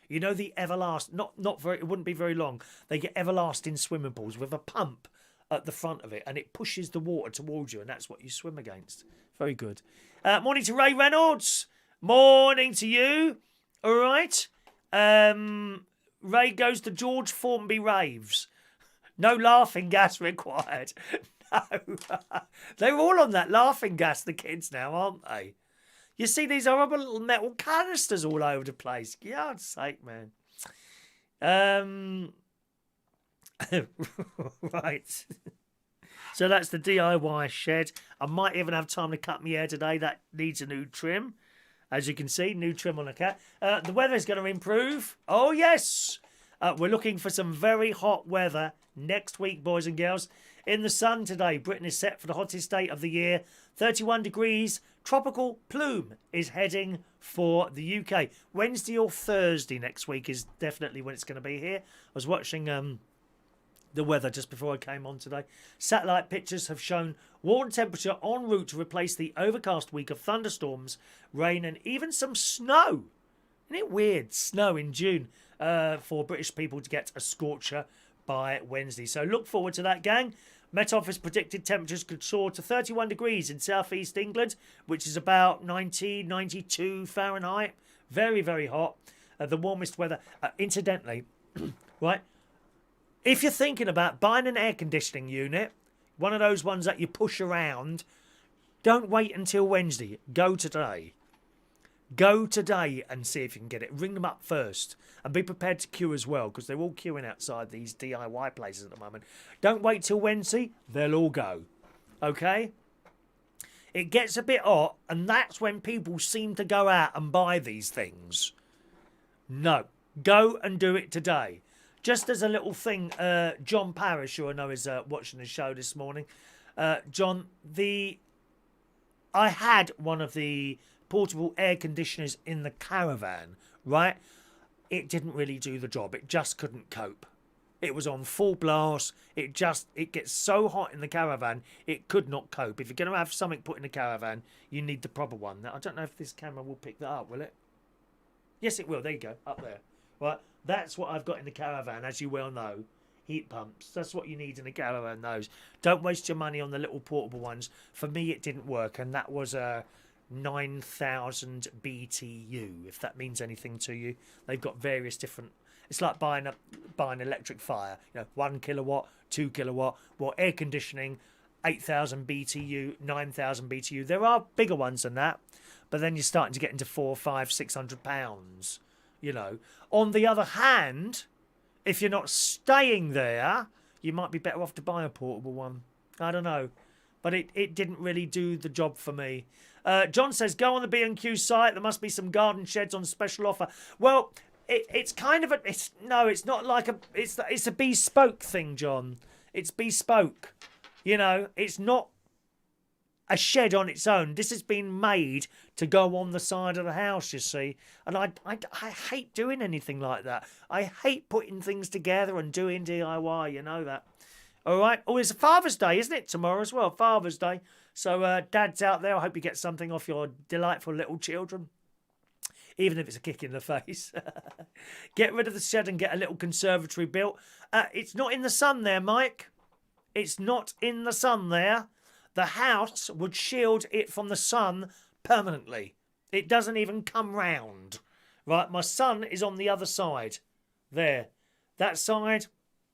S2: You know, the everlasting, it wouldn't be very long. They get everlasting swimming pools with a pump at the front of it, and it pushes the water towards you, and that's what you swim against. Very good. Morning to Ray Reynolds. Morning to you. All right. Ray goes to George Formby raves. No laughing gas required. No. They're all on that laughing gas, the kids now, aren't they? You see these horrible little metal canisters all over the place. God's sake, man. Right. So that's the DIY shed. I might even have time to cut my hair today. That needs a new trim. As you can see, new trim on the cat. The weather is going to improve. Oh, yes. We're looking for some very hot weather next week, boys and girls. In the sun today, Britain is set for the hottest day of the year. 31 degrees. Tropical plume is heading for the UK. Wednesday or Thursday next week is definitely when it's going to be here. I was watching the weather just before I came on today. Satellite pictures have shown warm temperature en route to replace the overcast week of thunderstorms, rain and even some snow. Isn't it weird? Snow in June for British people to get a scorcher by Wednesday. So look forward to that, gang. Met Office predicted temperatures could soar to 31 degrees in southeast England, which is about 90, 92 Fahrenheit. Very, very hot. The warmest weather. Incidentally, right, if you're thinking about buying an air conditioning unit, one of those ones that you push around, don't wait until Wednesday. Go today. Go today and see if you can get it. Ring them up first and be prepared to queue as well, because they're all queuing outside these DIY places at the moment. Don't wait till Wednesday. They'll all go. Okay? It gets a bit hot, and that's when people seem to go out and buy these things. No. Go and do it today. Just as a little thing, John Parrish, who I know is watching the show this morning. John, I had one of the portable air conditioners in the caravan, right? It didn't really do the job. It just couldn't cope. It was on full blast. It gets so hot in the caravan, it could not cope. If you're going to have something put in the caravan, you need the proper one. Now, I don't know if this camera will pick that up, will it? Yes, it will. There you go, up there. Right, that's what I've got in the caravan, as you well know. Heat pumps. That's what you need in a caravan, those. Don't waste your money on the little portable ones. For me, it didn't work, and that was a 9,000 BTU, if that means anything to you. They've got various different. It's like buying electric fire. 1 kilowatt, 2 kilowatt. Well, air conditioning, 8,000 BTU, 9,000 BTU. There are bigger ones than that, but then you're starting to get into £400, £500, £600. On the other hand, if you're not staying there, you might be better off to buy a portable one. I don't know, but it didn't really do the job for me. John says, go on the B&Q site. There must be some garden sheds on special offer. Well, it's kind of it's not like it's a bespoke thing, John. It's bespoke. It's not a shed on its own. This has been made to go on the side of the house, you see. And I hate doing anything like that. I hate putting things together and doing DIY, you know that. All right. Oh, it's Father's Day, isn't it? Tomorrow as well, Father's Day. So, dads out there, I hope you get something off your delightful little children. Even if it's a kick in the face. Get rid of the shed and get a little conservatory built. It's not in the sun there, Mike. It's not in the sun there. The house would shield it from the sun permanently. It doesn't even come round. Right, my son is on the other side. There. That side,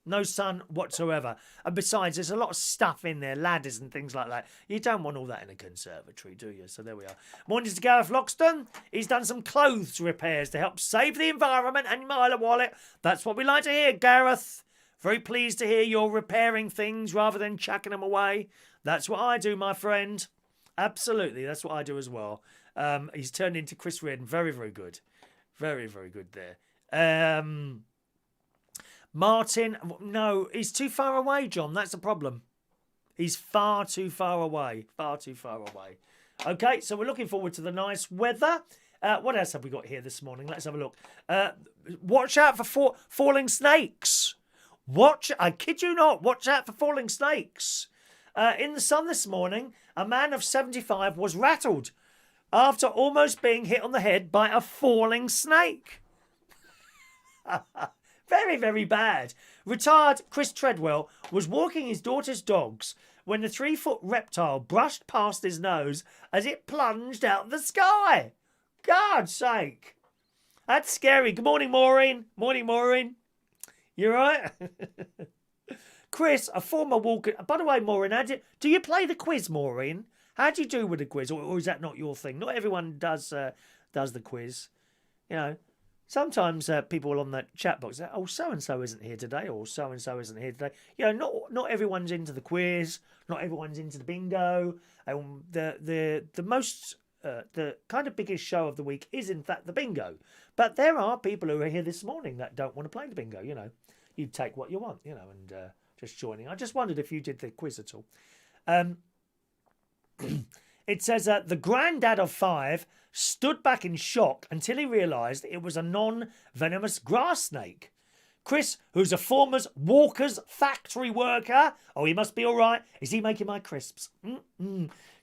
S2: no sun whatsoever. And besides, there's a lot of stuff in there, ladders and things like that. You don't want all that in a conservatory, do you? So there we are. Morning to Gareth Loxton. He's done some clothes repairs to help save the environment and my wallet. That's what we like to hear, Gareth. Very pleased to hear you're repairing things rather than chucking them away. That's what I do, my friend. Absolutely, that's what I do as well. He's turned into Chris Reardon. Very, very good. Very, very good there. Martin, no, he's too far away, John. That's the problem. He's far too far away. Far too far away. Okay, so we're looking forward to the nice weather. What else have we got here this morning? Let's have a look. Watch out for falling snakes. I kid you not, watch out for falling snakes. In the sun this morning, a man of 75 was rattled after almost being hit on the head by a falling snake. Very, very bad. Retired Chris Treadwell was walking his daughter's dogs when the 3-foot reptile brushed past his nose as it plunged out of the sky. God's sake. That's scary. Good morning, Maureen. Morning, Maureen. You right? Chris, a former walker. By the way, Maureen, do you play the quiz, Maureen? How do you do with the quiz, or is that not your thing? Not everyone does the quiz. Sometimes people on the chat box say, "Oh, so and so isn't here today," or "So and so isn't here today." Not everyone's into the quiz. Not everyone's into the bingo. The most the kind of biggest show of the week is in fact the bingo. But there are people who are here this morning that don't want to play the bingo. You know, you take what you want. You know, and just joining. I just wondered if you did the quiz at all. It says the granddad of 5 stood back in shock until he realised it was a non-venomous grass snake. Chris, who's a former Walker's factory worker. Oh, he must be all right. Is he making my crisps?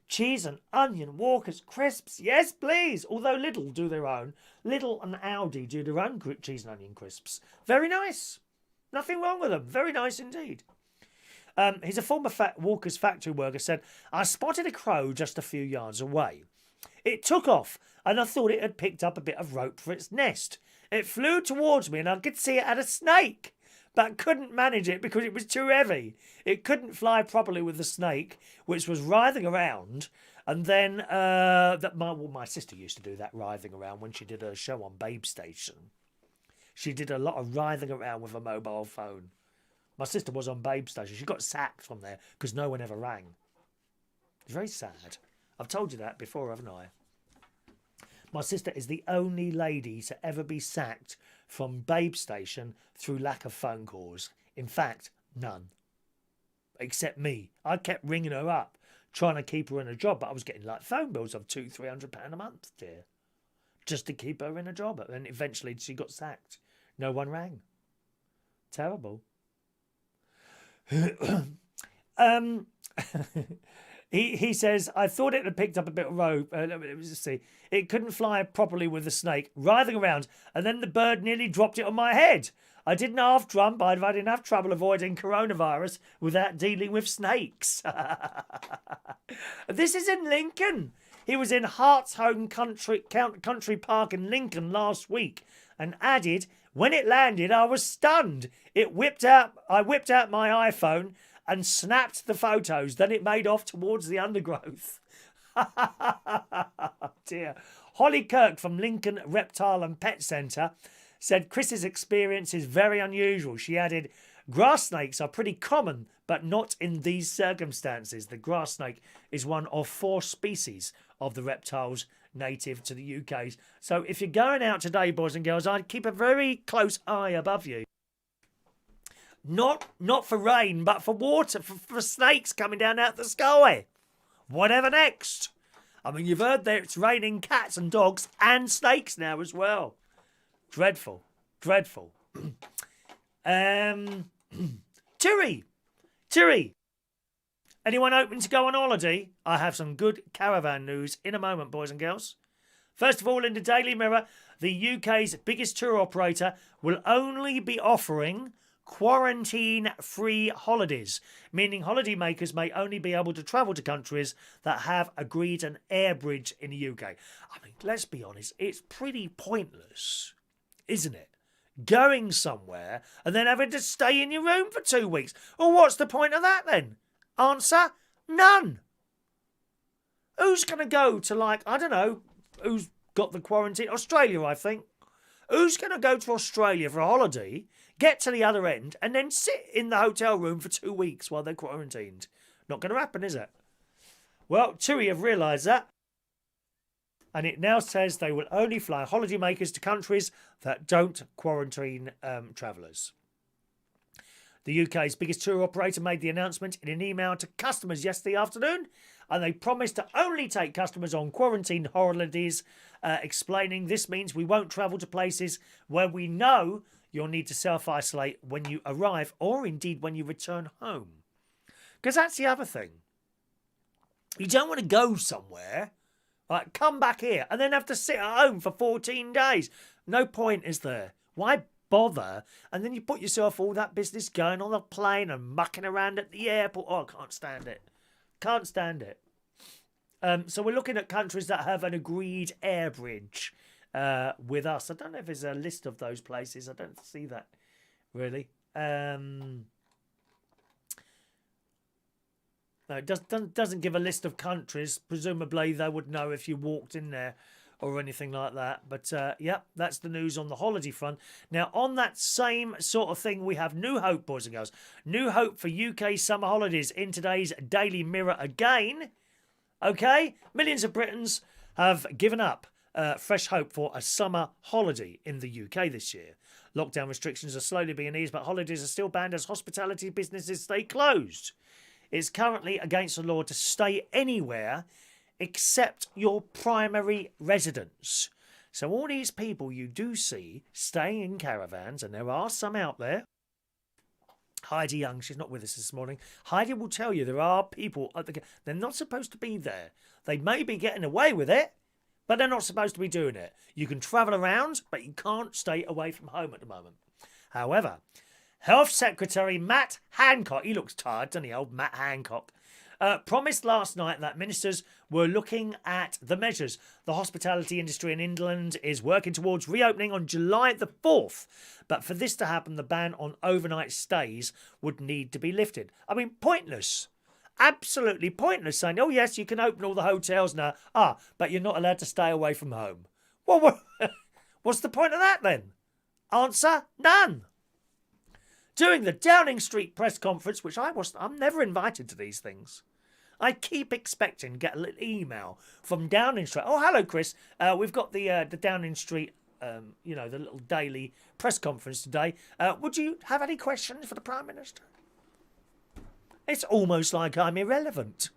S2: Cheese and onion Walker's crisps. Yes, please. Although Lidl do their own. Lidl and Aldi do their own cheese and onion crisps. Very nice. Nothing wrong with them. Very nice indeed. He's a former Walker's factory worker, said, I spotted a crow just a few yards away. It took off and I thought it had picked up a bit of rope for its nest. It flew towards me and I could see it had a snake, but couldn't manage it because it was too heavy. It couldn't fly properly with the snake, which was writhing around. And then my sister used to do that, writhing around, when she did her show on Babe Station. She did a lot of writhing around with a mobile phone. My sister was on Babe Station. She got sacked from there because no one ever rang. It's very sad. I've told you that before, haven't I? My sister is the only lady to ever be sacked from Babe Station through lack of phone calls. In fact, none. Except me. I kept ringing her up, trying to keep her in a job, but I was getting like phone bills of £200-300 a month, dear, just to keep her in a job. And eventually she got sacked. No one rang. Terrible. He says, I thought it had picked up a bit of rope. Let me just see. It couldn't fly properly with the snake, writhing around, and then the bird nearly dropped it on my head. I didn't half jump. I'd had enough trouble avoiding coronavirus without dealing with snakes. This is in Lincoln. He was in Hart's Home Country Park in Lincoln last week and added, when it landed, I was stunned. I whipped out my iPhone and snapped the photos. Then it made off towards the undergrowth. Dear. Holly Kirk from Lincoln Reptile and Pet Centre said Chris's experience is very unusual. She added, grass snakes are pretty common, but not in these circumstances. The grass snake is one of 4 species of the reptiles native to the UK. So if you're going out today, boys and girls, I'd keep a very close eye above you. Not for rain, but for water, for snakes coming down out the sky. Whatever next. I mean, you've heard that it's raining cats and dogs and snakes now as well. Dreadful. Dreadful. Tiri. Anyone hoping to go on holiday? I have some good caravan news in a moment, boys and girls. First of all, in the Daily Mirror, the UK's biggest tour operator will only be offering quarantine-free holidays, meaning holidaymakers may only be able to travel to countries that have agreed an air bridge in the UK. I mean, let's be honest, it's pretty pointless, isn't it? Going somewhere and then having to stay in your room for 2 weeks. Well, what's the point of that then? Answer, none. Who's going to go to, like, I don't know, who's got the quarantine? Australia, I think. Who's going to go to Australia for a holiday, get to the other end, and then sit in the hotel room for 2 weeks while they're quarantined? Not going to happen, is it? Well, TUI have realised that. And it now says they will only fly holidaymakers to countries that don't quarantine travellers. The UK's biggest tour operator made the announcement in an email to customers yesterday afternoon, and they promised to only take customers on quarantine holidays, explaining this means we won't travel to places where we know you'll need to self-isolate when you arrive or indeed when you return home. Because that's the other thing. You don't want to go somewhere, like come back here and then have to sit at home for 14 days. No point, is there? Why bother? And then you put yourself all that business going on the plane and mucking around at the airport. Oh, I can't stand it. Can't stand it. So we're looking at countries that have an agreed air bridge with us. I don't know if there's a list of those places. I don't see that, really. No, it doesn't give a list of countries. Presumably they would know if you walked in there or anything like that. But, yeah, that's the news on the holiday front. Now, on that same sort of thing, we have new hope, boys and girls. New hope for UK summer holidays in today's Daily Mirror again. Okay? Millions of Britons have given up fresh hope for a summer holiday in the UK this year. Lockdown restrictions are slowly being eased, but holidays are still banned as hospitality businesses stay closed. It's currently against the law to stay anywhere except your primary residence. So all these people you do see staying in caravans, and there are some out there. Heidi Young, she's not with us this morning. Heidi will tell you there are people at they're not supposed to be there. They may be getting away with it, but they're not supposed to be doing it. You can travel around, but you can't stay away from home at the moment. However, Health Secretary Matt Hancock, he looks tired, doesn't he, old Matt Hancock, promised last night that ministers were looking at the measures. The hospitality industry in England is working towards reopening on July the 4th. But for this to happen, the ban on overnight stays would need to be lifted. I mean, pointless. Absolutely pointless saying, oh yes, you can open all the hotels now. But you're not allowed to stay away from home. Well, what's the point of that then? Answer, none. During the Downing Street press conference, which I'm never invited to these things. I keep expecting to get a little email from Downing Street. Oh, hello, Chris. We've got the Downing Street, the little daily press conference today. Would you have any questions for the Prime Minister? It's almost like I'm irrelevant.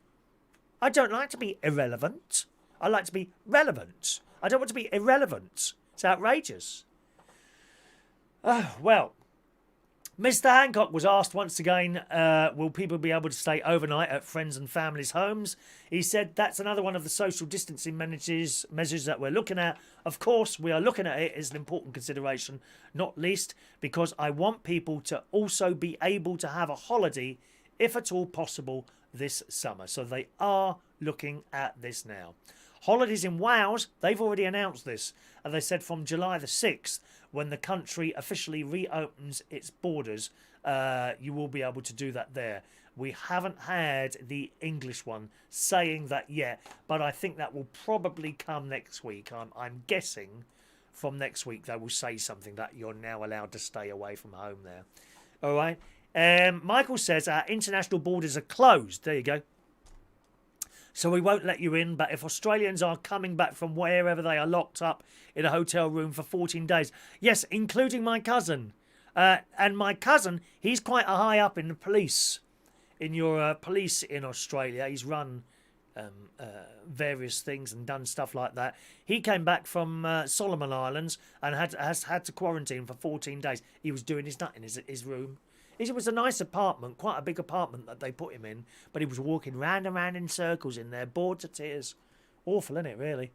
S2: I don't like to be irrelevant. I like to be relevant. I don't want to be irrelevant. It's outrageous. Oh, well. Mr. Hancock was asked once again, will people be able to stay overnight at friends and families' homes? He said that's another one of the social distancing measures that we're looking at. Of course, we are looking at it as an important consideration, not least because I want people to also be able to have a holiday, if at all possible, this summer. So they are looking at this now. Holidays in Wales, they've already announced this. And they said from July the 6th, when the country officially reopens its borders, you will be able to do that there. We haven't had the English one saying that yet, but I think that will probably come next week. I'm guessing from next week they will say something that you're now allowed to stay away from home there. All right. Michael says our international borders are closed. There you go. So we won't let you in, but if Australians are coming back from wherever they are locked up in a hotel room for 14 days, yes, including my cousin. And my cousin, he's quite a high up in the police, in your police in Australia. He's run various things and done stuff like that. He came back from Solomon Islands and has had to quarantine for 14 days. He was doing his nut in his room. It was a nice apartment, quite a big apartment that they put him in, but he was walking round and round in circles in there, bored to tears. Awful, isn't it, really?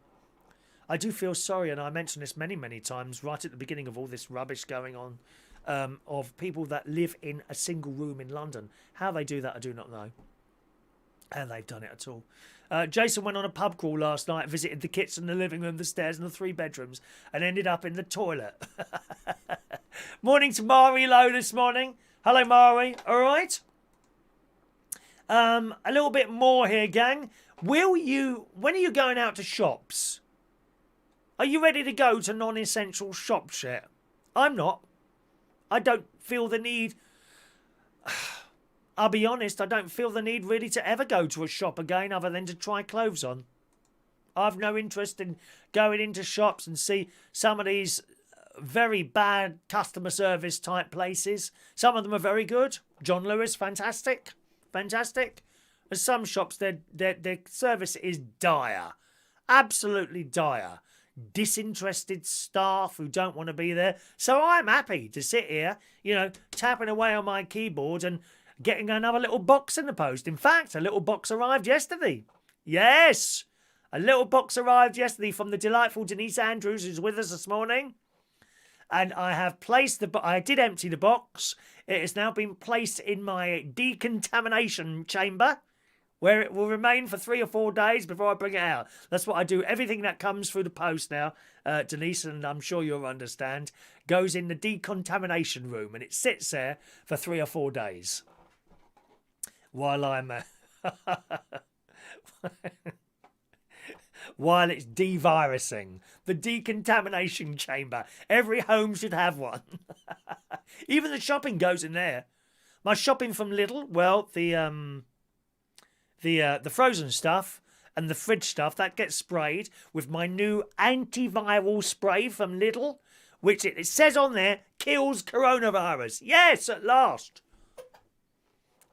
S2: I do feel sorry, and I mentioned this many, many times, right at the beginning of all this rubbish going on, of people that live in a single room in London. How they do that, I do not know. How they've done it at all. Jason went on a pub crawl last night, visited the kitchen, the living room, the stairs and the 3 bedrooms, and ended up in the toilet. Morning to Mari Lowe this morning. Hello, Mari. All right. A little bit more here, gang. When are you going out to shops? Are you ready to go to non-essential shops yet? I'm not. I don't feel the need. I'll be honest, I don't feel the need really to ever go to a shop again other than to try clothes on. I've no interest in going into shops and see some of these very bad customer service type places. Some of them are very good. John Lewis, fantastic. Fantastic. And some shops, their service is dire. Absolutely dire. Disinterested staff who don't want to be there. So I'm happy to sit here, tapping away on my keyboard and getting another little box in the post. In fact, a little box arrived yesterday. Yes, a little box arrived yesterday from the delightful Denise Andrews, who's with us this morning. And I have placed I did empty the box. It has now been placed in my decontamination chamber, where it will remain for 3 or 4 days before I bring it out. That's what I do. Everything that comes through the post now, Denise, and I'm sure you'll understand, goes in the decontamination room, and it sits there for 3 or 4 days. While I'm... while it's devirusing. The decontamination chamber. Every home should have one. Even the shopping goes in there. My shopping from Lidl, well, the frozen stuff, and the fridge stuff, that gets sprayed with my new antiviral spray from Lidl, which it says on there, kills coronavirus. Yes, at last.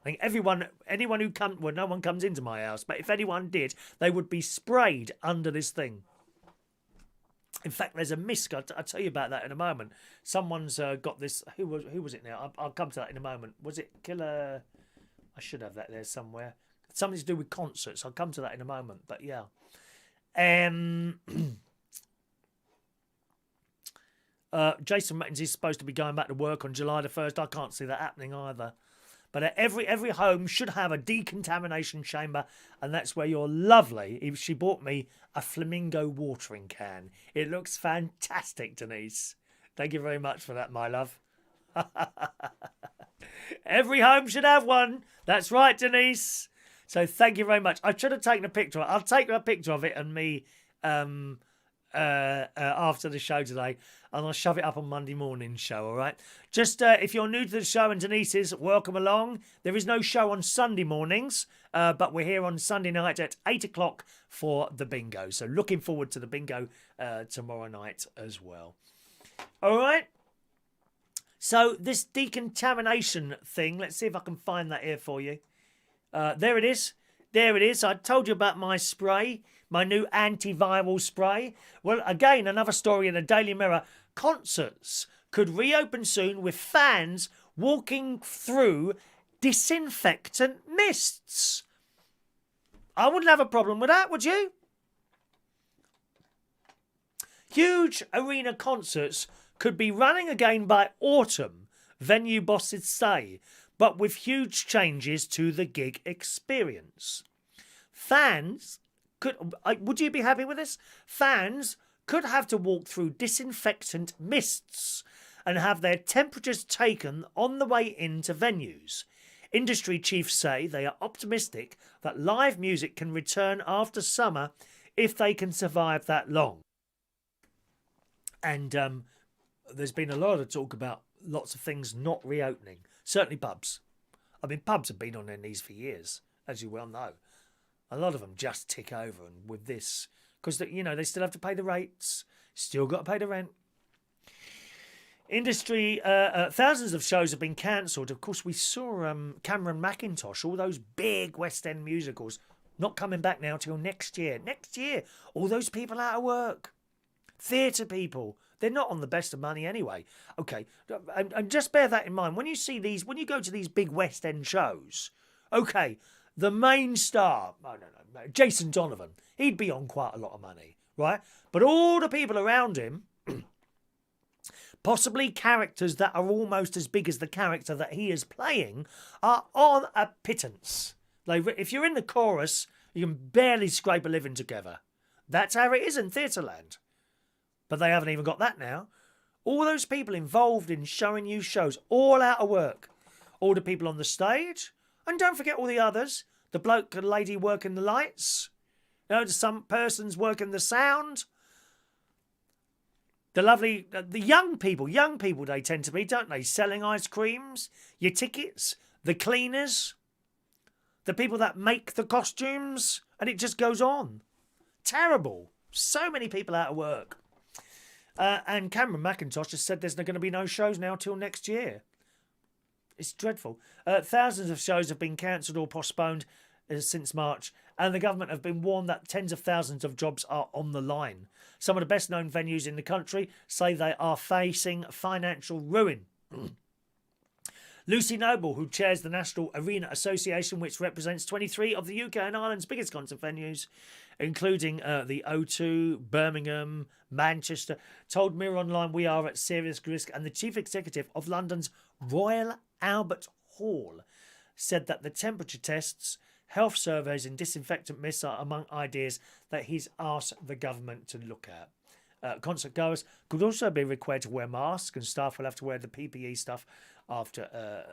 S2: I think anyone who comes, well, no one comes into my house, but if anyone did, they would be sprayed under this thing. In fact, there's a misc. I'll tell you about that in a moment. Someone's got this. Who was it now? I'll come to that in a moment. Was it Killer? I should have that there somewhere. Something to do with concerts. I'll come to that in a moment. But yeah. Jason Mittens is supposed to be going back to work on July the 1st. I can't see that happening either. But every home should have a decontamination chamber, and that's where you're lovely. She bought me a flamingo watering can. It looks fantastic, Denise. Thank you very much for that, my love. Every home should have one. That's right, Denise. So thank you very much. I should have taken a picture. I'll take a picture of it and me after the show today, and I'll shove it up on Monday morning's show, all right? Just if you're new to the show and Denise's, welcome along. There is no show on Sunday mornings, but we're here on Sunday night at 8 o'clock for the bingo. So looking forward to the bingo tomorrow night as well. All right? So this decontamination thing, let's see if I can find that here for you. There it is. There it is. I told you about my spray, my new antiviral spray. Well, again, another story in the Daily Mirror. Concerts could reopen soon with fans walking through disinfectant mists. I wouldn't have a problem with that, would you? Huge arena concerts could be running again by autumn, venue bosses say, but with huge changes to the gig experience. Fans could... Would you be happy with this? Fans could have to walk through disinfectant mists and have their temperatures taken on the way into venues. Industry chiefs say they are optimistic that live music can return after summer if they can survive that long. And there's been a lot of talk about lots of things not reopening. Certainly pubs. I mean, pubs have been on their knees for years, as you well know. A lot of them just tick over, and with this, because they still have to pay the rates, still got to pay the rent. Industry, thousands of shows have been cancelled. Of course, we saw Cameron Mackintosh, all those big West End musicals, not coming back now till next year. Next year, all those people out of work. Theatre people, they're not on the best of money anyway. Okay, and just bear that in mind. When you see these, when you go to these big West End shows, okay, the main star, Jason Donovan, he'd be on quite a lot of money, right? But all the people around him, possibly characters that are almost as big as the character that he is playing, are on a pittance. If you're in the chorus, you can barely scrape a living together. That's how it is in Theatreland. But they haven't even got that now. All those people involved in showing you shows, all out of work. All the people on the stage. And don't forget all the others. The bloke and lady working the lights. Some persons working the sound. The lovely, the young people they tend to be, don't they? Selling ice creams, your tickets, the cleaners, the people that make the costumes, and it just goes on. Terrible. So many people out of work. And Cameron Mackintosh has said there's going to be no shows now till next year. It's dreadful. Thousands of shows have been cancelled or postponed since March, and the government have been warned that tens of thousands of jobs are on the line. Some of the best known venues in the country say they are facing financial ruin. Lucy Noble, who chairs the National Arena Association, which represents 23 of the UK and Ireland's biggest concert venues, including the O2, Birmingham, Manchester, told Mirror Online we are at serious risk, and the chief executive of London's Royal Albert Hall said that the temperature tests, health surveys and disinfectant mists are among ideas that he's asked the government to look at. Concert goers could also be required to wear masks, and staff will have to wear the PPE stuff after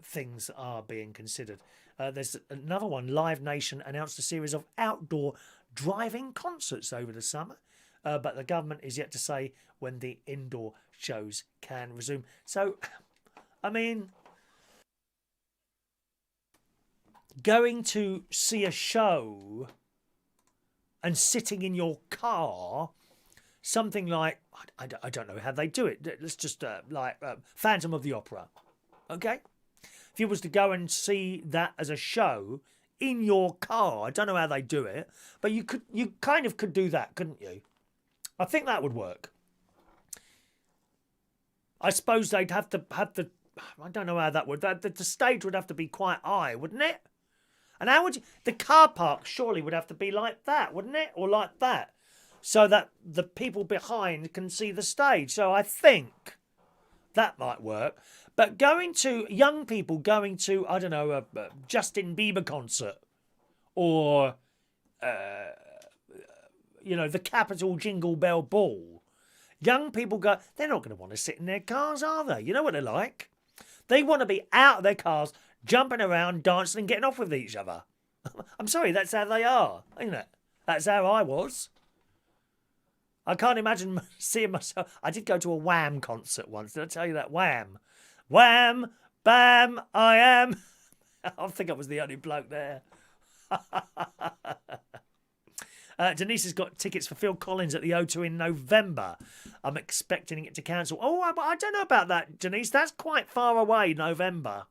S2: things are being considered. There's another one. Live Nation announced a series of outdoor driving concerts over the summer, but the government is yet to say when the indoor shows can resume. So, I mean, going to see a show and sitting in your car, something like, I don't know how they do it. Let's just Phantom of the Opera. Okay? If you was to go and see that as a show in your car, I don't know how they do it, but you kind of could do that, couldn't you? I think that would work. I suppose they'd have to have the, I don't know how that would, the stage would have to be quite high, wouldn't it? And how would you, the car park surely would have to be like that, wouldn't it? Or like that, so that the people behind can see the stage. So I think that might work. But young people going to, I don't know, a Justin Bieber concert, or, the Capitol Jingle Bell Ball. Young people go, they're not going to want to sit in their cars, are they? You know what they're like? They want to be out of their cars, jumping around, dancing and getting off with each other. I'm sorry, that's how they are, isn't it? That's how I was. I can't imagine seeing myself. I did go to a Wham concert once. Did I tell you that? Wham. Wham, bam, I am. I think I was the only bloke there. Denise has got tickets for Phil Collins at the O2 in November. I'm expecting it to cancel. Oh, I don't know about that, Denise. That's quite far away, November.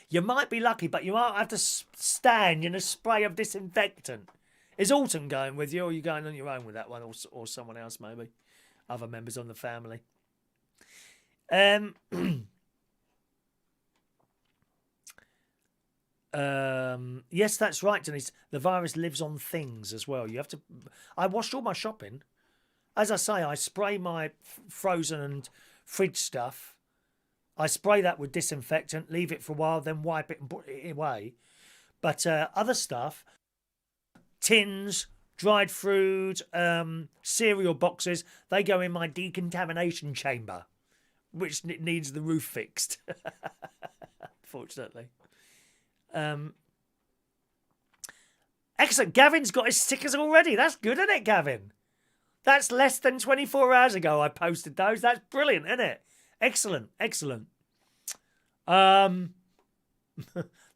S2: You might be lucky, but you might have to stand in a spray of disinfectant. Is Autumn going with you, or are you going on your own with that one, or someone else maybe? Other members on the family. Yes, that's right, Denise. The virus lives on things as well. You have to. I washed all my shopping. As I say, I spray my frozen and fridge stuff. I spray that with disinfectant, leave it for a while, then wipe it and put it away. But other stuff, tins, dried fruit, cereal boxes, they go in my decontamination chamber, which needs the roof fixed. Fortunately. Excellent. Gavin's got his stickers already. That's good, isn't it, Gavin? That's less than 24 hours ago I posted those. That's brilliant, isn't it? Excellent, excellent. The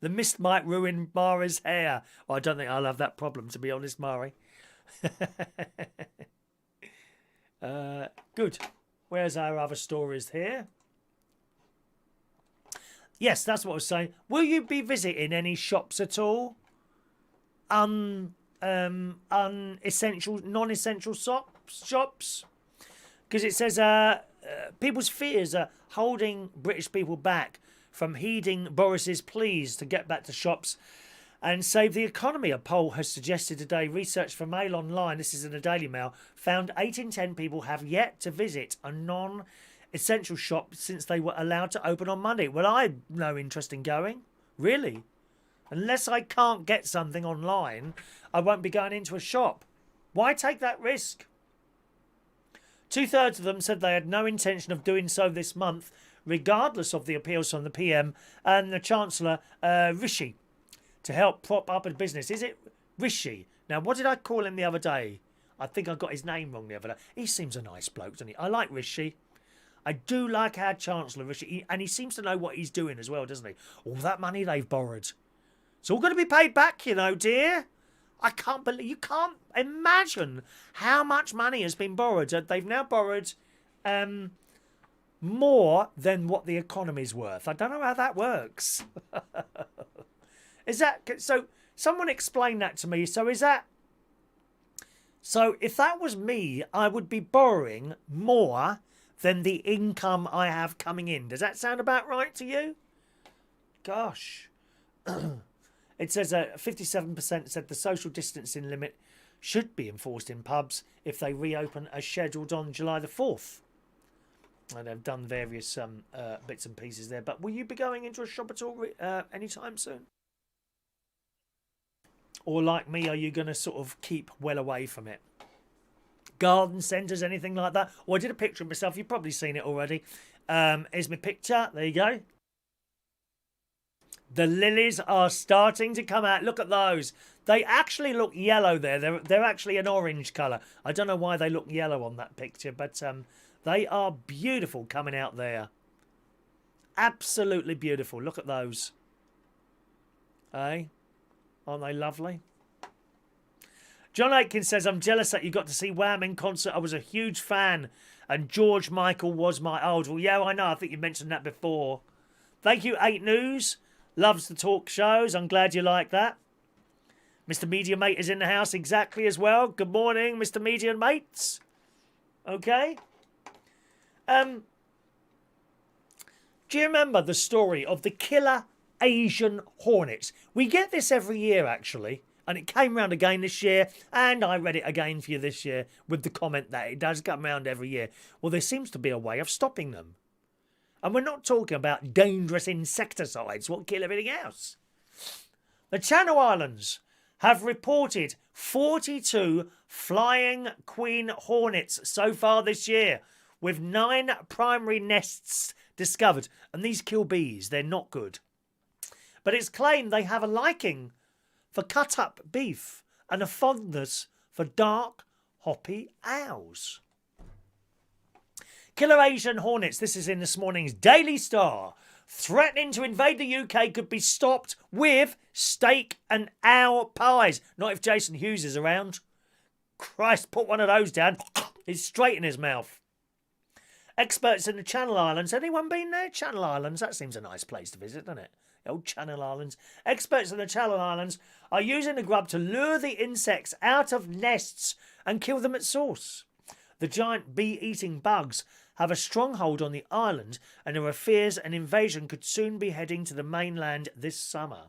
S2: mist might ruin Mari's hair. Well, I don't think I'll have that problem, to be honest, Mari. Good. Where's our other stories here? Yes, that's what I was saying. Will you be visiting any shops at all? Non-essential shops? Because it says people's fears are holding British people back from heeding Boris's pleas to get back to shops and save the economy. A poll has suggested today, research from Mail Online, this is in the Daily Mail, found 8 in 10 people have yet to visit a non-essential shop since they were allowed to open on Monday. Well, I have no interest in going. Really? Unless I can't get something online, I won't be going into a shop. Why take that risk? 2/3 of them said they had no intention of doing so this month, regardless of the appeals from the PM and the Chancellor, Rishi, to help prop up a business. Is it Rishi? Now, what did I call him the other day? I think I got his name wrong the other day. He seems a nice bloke, doesn't he? I like Rishi. I do like our Chancellor, Rishi. And he seems to know what he's doing as well, doesn't he? All that money they've borrowed. It's all going to be paid back, you know, dear. I can't believe, you can't imagine how much money has been borrowed. They've now borrowed more than what the economy's worth. I don't know how that works. Is that so? Someone explain that to me. So is that so? If that was me, I would be borrowing more than the income I have coming in. Does that sound about right to you? Gosh. It says 57% said the social distancing limit should be enforced in pubs if they reopen as scheduled on July the 4th. And they've done various bits and pieces there. But will you be going into a shop at all anytime soon? Or like me, are you going to sort of keep well away from it? Garden centres, anything like that? Or I did a picture of myself. You've probably seen it already. Here's my picture. There you go. The lilies are starting to come out. Look at those. They actually look yellow there. They're actually an orange colour. I don't know why they look yellow on that picture, but they are beautiful coming out there. Absolutely beautiful. Look at those. Eh? Aren't they lovely? John Atkins says, I'm jealous that you got to see Wham in concert. I was a huge fan. And George Michael was my idol. Yeah, I know. I think you mentioned that before. Thank you, 8 News. Loves the talk shows. I'm glad you like that. Mr. Media Mate is in the house exactly as well. Good morning, Mr. Media Mates. Okay. Do you remember the story of the killer Asian Hornets? We get this every year, actually. And it came round again this year. And I read it again for you this year with the comment that it does come round every year. Well, there seems to be a way of stopping them. And we're not talking about dangerous insecticides, what kill everything else. The Channel Islands have reported 42 flying queen hornets so far this year, with 9 primary nests discovered. And these kill bees. They're not good. But it's claimed they have a liking for cut-up beef and a fondness for dark, hoppy owls. Killer Asian Hornets, this is in this morning's Daily Star, threatening to invade the UK could be stopped with steak and owl pies. Not if Jason Hughes is around. Christ, put one of those down. He's straight in his mouth. Experts in the Channel Islands. Anyone been there? Channel Islands, that seems a nice place to visit, doesn't it? The old Channel Islands. Experts in the Channel Islands are using the grub to lure the insects out of nests and kill them at source. The giant bee-eating bugs have a stronghold on the island, and there are fears an invasion could soon be heading to the mainland this summer.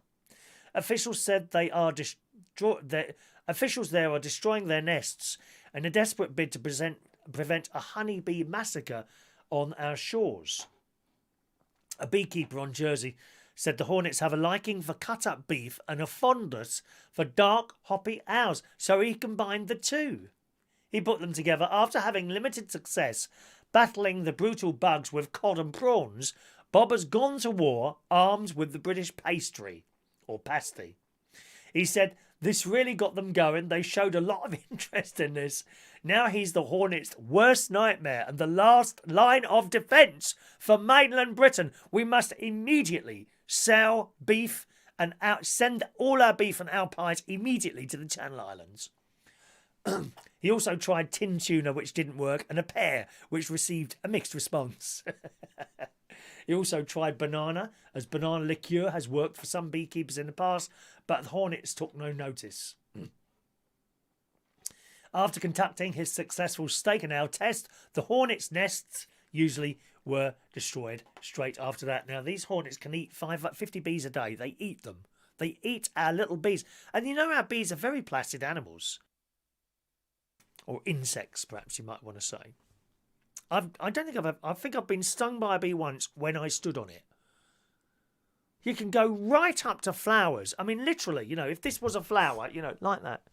S2: Officials said officials there are destroying their nests in a desperate bid to prevent a honeybee massacre on our shores. A beekeeper on Jersey said the hornets have a liking for cut-up beef and a fondness for dark, hoppy owls, so he combined the two. He put them together after having limited success battling the brutal bugs with cod and prawns. Bob has gone to war armed with the British pastry, or pasty. He said, this really got them going. They showed a lot of interest in this. Now he's the Hornets' worst nightmare and the last line of defence for mainland Britain. We must immediately sell beef and send all our beef and owl pies immediately to the Channel Islands. He also tried tin tuna, which didn't work, and a pear, which received a mixed response. He also tried banana, as banana liqueur has worked for some beekeepers in the past, but the hornets took no notice. After conducting his successful steak and owl test, the hornets' nests usually were destroyed straight after that. Now, these hornets can eat 50 bees a day. They eat them. They eat our little bees. And you know our bees are very placid animals. Or insects, perhaps you might want to say. I think I've been stung by a bee once when I stood on it. You can go right up to flowers. I mean, literally, if this was a flower, like that.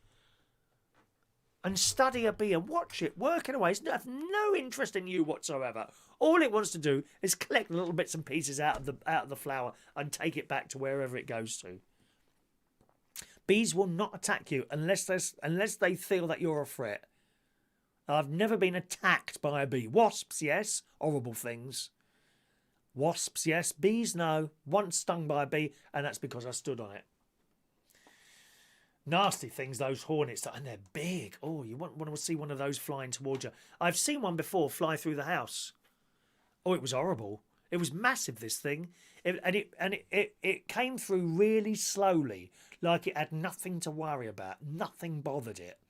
S2: And study a bee and watch it working away. It's have no interest in you whatsoever. All it wants to do is collect little bits and pieces out of the flower and take it back to wherever it goes to. Bees will not attack you unless they feel that you're a threat. I've never been attacked by a bee. Wasps, yes. Horrible things. Wasps, yes. Bees, no. Once stung by a bee, and that's because I stood on it. Nasty things, those hornets. And they're big. Oh, you want to see one of those flying towards you. I've seen one before fly through the house. Oh, it was horrible. It was massive, this thing. It came through really slowly, like it had nothing to worry about. Nothing bothered it.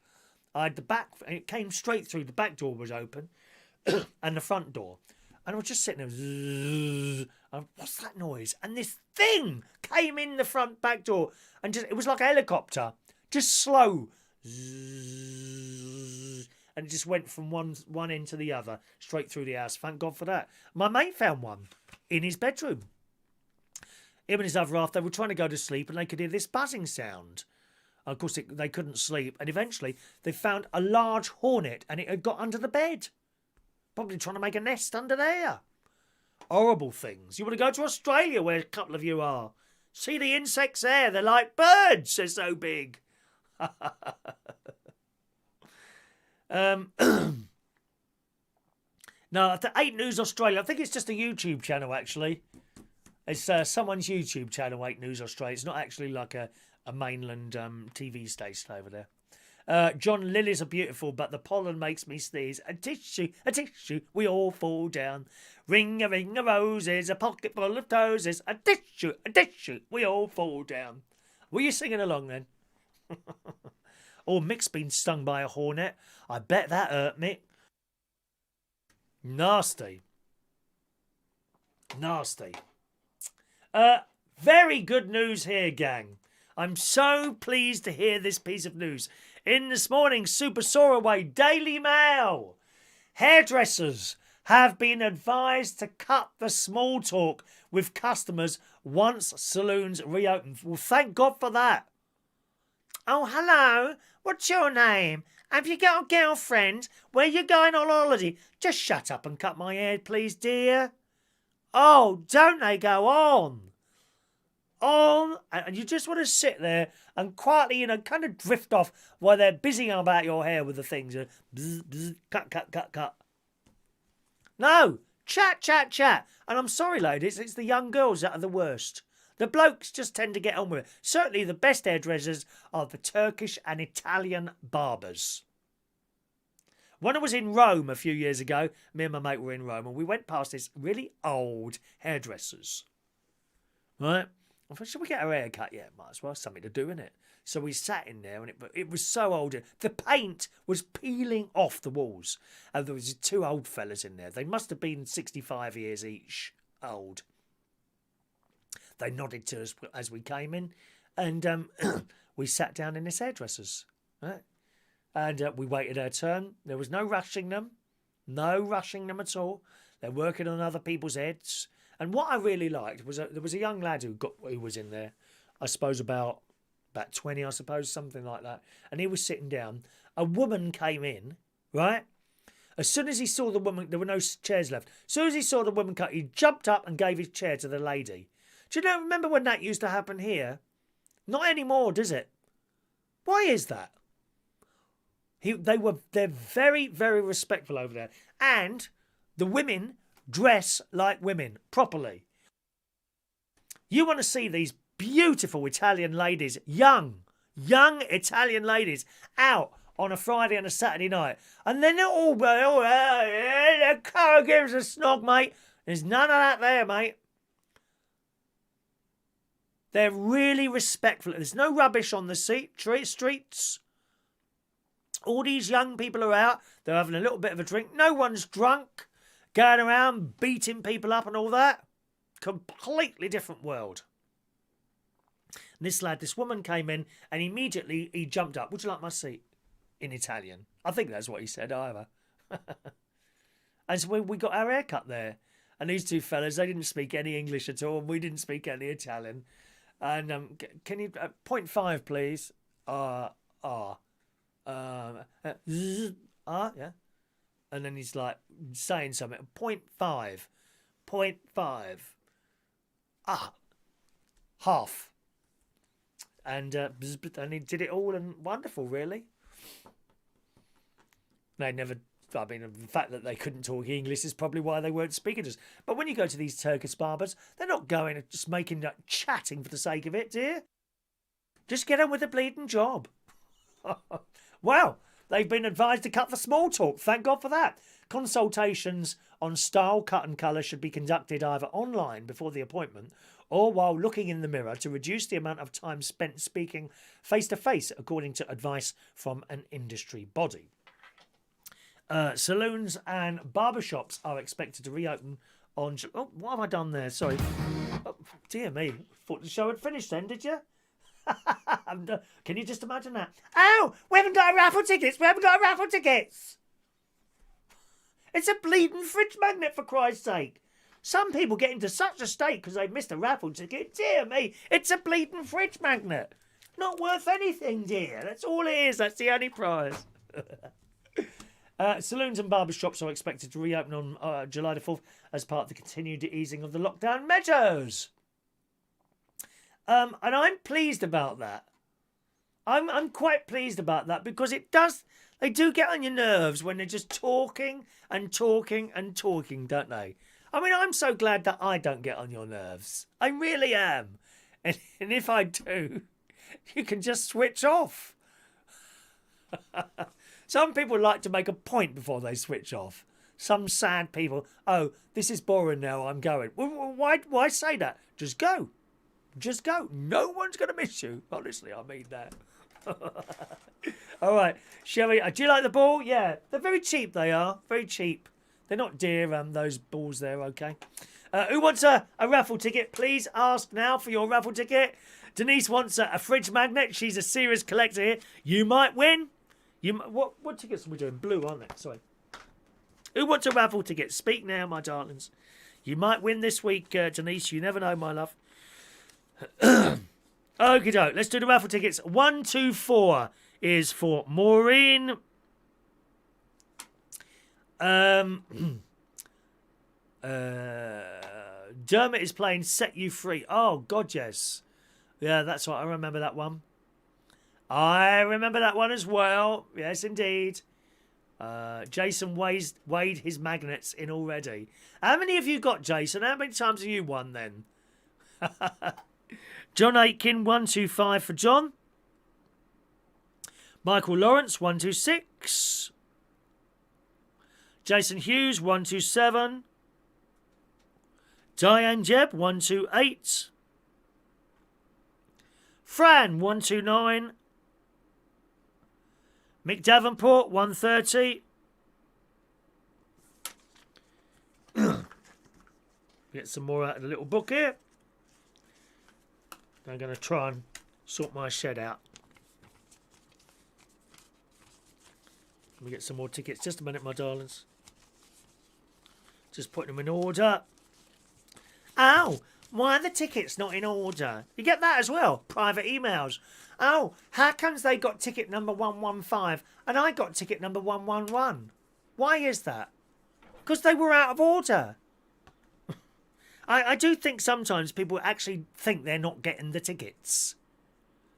S2: It came straight through. The back door was open and the front door. And I was just sitting there. Zzz, and what's that noise? And this thing came in the front back door. And it was like a helicopter. Just slow. Zzz, and it just went from one end to the other. Straight through the house. Thank God for that. My mate found one in his bedroom. Him and his other half, they were trying to go to sleep and they could hear this buzzing sound. Of course, they couldn't sleep. And eventually, they found a large hornet and it had got under the bed. Probably trying to make a nest under there. Horrible things. You want to go to Australia, where a couple of you are. See the insects there. They're like birds. They're so big. No, 8 News Australia. I think it's just a YouTube channel, actually. It's someone's YouTube channel, 8 News Australia. It's not actually like a mainland TV station over there. John, lilies are beautiful, but the pollen makes me sneeze. A tissue, we all fall down. Ring a roses, a pocket full of toesies. A tissue, we all fall down. Were you singing along then? Or Mick's been stung by a hornet. I bet that hurt Mick. Nasty. Very good news here, gang. I'm so pleased to hear this piece of news. In this morning's Super Soaraway Daily Mail, hairdressers have been advised to cut the small talk with customers once saloons reopen. Well, thank God for that. Oh, hello. What's your name? Have you got a girlfriend? Where you going on holiday? Just shut up and cut my hair, please, dear. Oh, don't they go on? And you just want to sit there and quietly, kind of drift off while they're busy about your hair with the things. Bzz, bzz, cut. No, chat. And I'm sorry, ladies, it's the young girls that are the worst. The blokes just tend to get on with it. Certainly the best hairdressers are the Turkish and Italian barbers. When I was in Rome a few years ago, me and my mate were in Rome, and we went past this really old hairdressers. Right? I thought, should we get our hair cut? Yeah, might as well. Something to do, innit? So we sat in there, and it was so old. The paint was peeling off the walls. And there was two old fellas in there. They must have been 65 years each old. They nodded to us as we came in, and we sat down in this hairdresser's. Right? And we waited our turn. There was no rushing them at all. They're working on other people's heads. And what I really liked was there was a young lad who was in there, I suppose about 20, I suppose, something like that. And he was sitting down. A woman came in, right? As soon as he saw the woman, there were no chairs left. As soon as he saw the woman cut, he jumped up and gave his chair to the lady. Do you remember when that used to happen here? Not anymore, does it? Why is that? They're very, very respectful over there. And the women dress like women, properly. You want to see these beautiful Italian ladies, young Italian ladies, out on a Friday and a Saturday night. And then they're all, the car gives a snog, mate. There's none of that there, mate. They're really respectful. There's no rubbish on the streets. All these young people are out. They're having a little bit of a drink. No one's drunk. Going around beating people up and all that. Completely different world. And this woman came in and immediately he jumped up. Would you like my seat? In Italian. I think that's what he said, either. And so we got our hair cut there. And these two fellas, they didn't speak any English at all. And we didn't speak any Italian. And can you... 0.5, please. Yeah. And then he's like saying something. 0.5. 0.5. Half. And he did it all, and wonderful, really. They never... I mean, the fact that they couldn't talk English is probably why they weren't speaking to us. But when you go to these Turkish barbers, they're not going and just making that chatting for the sake of it, dear. Just get on with the bleeding job. Well, they've been advised to cut the small talk. Thank God for that. Consultations on style, cut and colour should be conducted either online before the appointment or while looking in the mirror to reduce the amount of time spent speaking face-to-face, according to advice from an industry body. Saloons and barbershops are expected to reopen on... Oh, what have I done there? Sorry. Oh, dear me. Thought the show had finished then, did you? Can you just imagine that? Oh, we haven't got raffle tickets. It's a bleeding fridge magnet, for Christ's sake. Some people get into such a state because they've missed a raffle ticket. Dear me, it's a bleeding fridge magnet. Not worth anything, dear. That's all it is. That's the only prize. Saloons and barbershops are expected to reopen on July the 4th as part of the continued easing of the lockdown measures. And I'm pleased about that. I'm quite pleased about that because they do get on your nerves when they're just talking and talking and talking, don't they? I mean, I'm so glad that I don't get on your nerves. I really am. And if I do, you can just switch off. Some people like to make a point before they switch off. Some sad people, oh, this is boring now, I'm going. Well, why say that? Just go. Just go. No one's going to miss you. Honestly, I mean that. All right, shall we? Do you like the ball? Yeah, they're very cheap, they are. Very cheap. They're not dear, those balls there, okay? Who wants a raffle ticket? Please ask now for your raffle ticket. Denise wants a fridge magnet. She's a serious collector here. You might win. What tickets are we doing? Blue, aren't they? Sorry. Who wants a raffle ticket? Speak now, my darlings. You might win this week, Denise. You never know, my love. Okie doke. Let's do the raffle tickets. 1, 2, 4 is for Maureen. Dermot is playing Set You Free. Oh, God, yes. Yeah, that's right. I remember that one. I remember that one as well. Yes, indeed. Jason weighed his magnets in already. How many have you got, Jason? How many times have you won then? John Aitken, 125 for John. Michael Lawrence, 126. Jason Hughes, 127. Diane Jebb, 128. Fran, 129. Mick Davenport, 130. Get some more out of the little book here. I'm going to try and sort my shed out. Let me get some more tickets. Just a minute, my darlings. Just putting them in order. Oh, why are the tickets not in order? You get that as well? Private emails. Oh, how comes they got ticket number 115 and I got ticket number 111? Why is that? Because they were out of order. I do think sometimes people actually think they're not getting the tickets.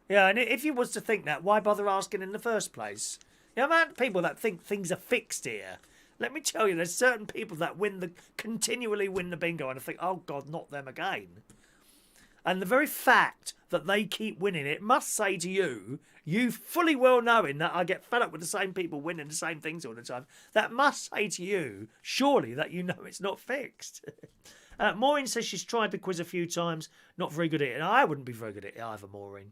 S2: Yeah, and if you was to think that, why bother asking in the first place? You know, amount of people that think things are fixed here. Let me tell you, there's certain people that continually win the bingo, and I think, oh God, not them again. And the very fact that they keep winning it must say to you, you fully well knowing that I get fed up with the same people winning the same things all the time, that must say to you, surely, that you know it's not fixed. Maureen says she's tried the quiz a few times, not very good at it. I wouldn't be very good at it either, Maureen.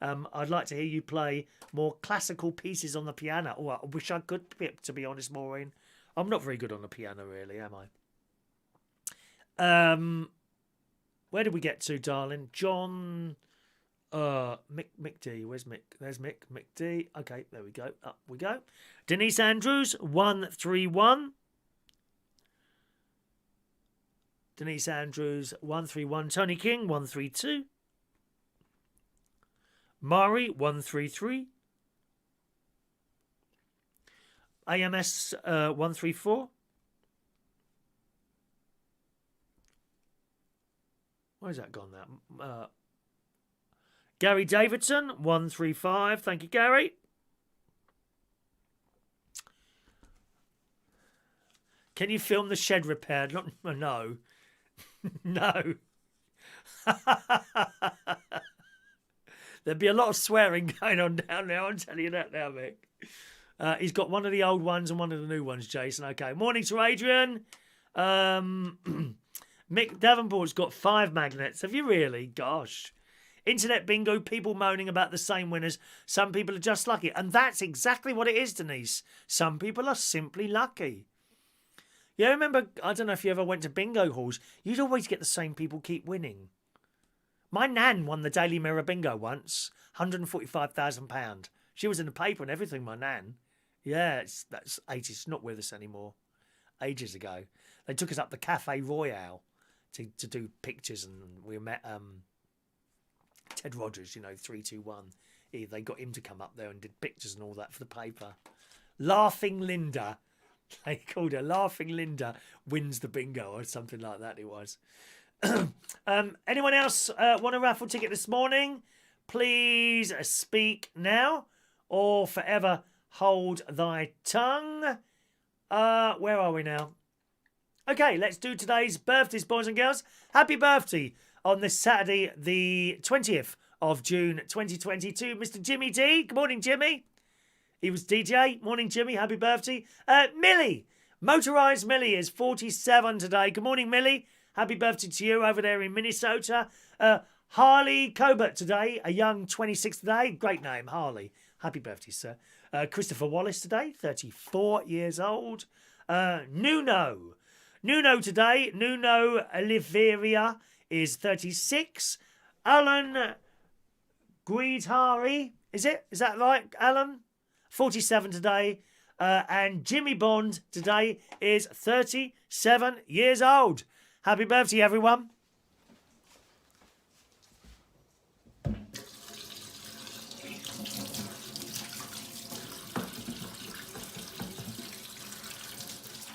S2: I'd like to hear you play more classical pieces on the piano. Oh, I wish I could, to be honest, Maureen. I'm not very good on the piano, really, am I? Where did we get to, darling? John... Mick D. Where's Mick? There's Mick. Mick D. Okay, there we go. Up we go. Denise Andrews, 131. Denise Andrews, 131. Tony King, 132. Mari, 133. AMS, 134. Where's that gone now? Gary Davidson, 135. Thank you, Gary. Can you film the shed repair? No. No. There'd be a lot of swearing going on down there. I'm telling you that now, Mick. He's got one of the old ones and one of the new ones, Jason. Okay. Morning to Adrian. Mick Davenport's got 5 magnets. Have you really? Gosh. Internet bingo, people moaning about the same winners. Some people are just lucky. And that's exactly what it is, Denise. Some people are simply lucky. Yeah, remember, I don't know if you ever went to bingo halls. You'd always get the same people keep winning. My nan won the Daily Mirror bingo once. £145,000. She was in the paper and everything, my nan. Yeah, that's 80s. It's not with us anymore. Ages ago. They took us up the Cafe Royale to do pictures, and we met Ted Rogers, 321. They got him to come up there and did pictures and all that for the paper. Laughing Linda. They called her Laughing Linda wins the bingo or something like that it was. Anyone else want a raffle ticket this morning? Please speak now or forever hold thy tongue. Where are we now? Okay, let's do today's birthdays, boys and girls. Happy birthday on this Saturday, the 20th of June 2022. Mr. Jimmy D. Good morning, Jimmy. He was DJ. Morning, Jimmy. Happy birthday. Millie. Motorised Millie is 47 today. Good morning, Millie. Happy birthday to you over there in Minnesota. Harley Cobert today, a young 26 today. Great name, Harley. Happy birthday, sir. Christopher Wallace today, 34 years old. Nuno today. Nuno Oliveria is 36. Alan Guidhari, is that right, Alan? 47 today. And Jimmy Bond today is 37 years old. Happy birthday, everyone.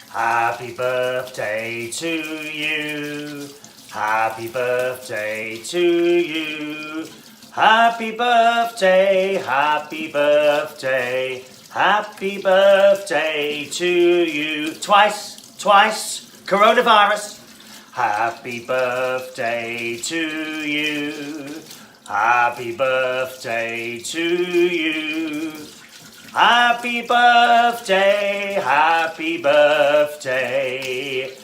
S2: Happy birthday to you. Happy birthday to you. Happy birthday, happy birthday, happy birthday to you. Twice, coronavirus. Happy birthday to you. Happy birthday to you. Happy birthday, happy birthday,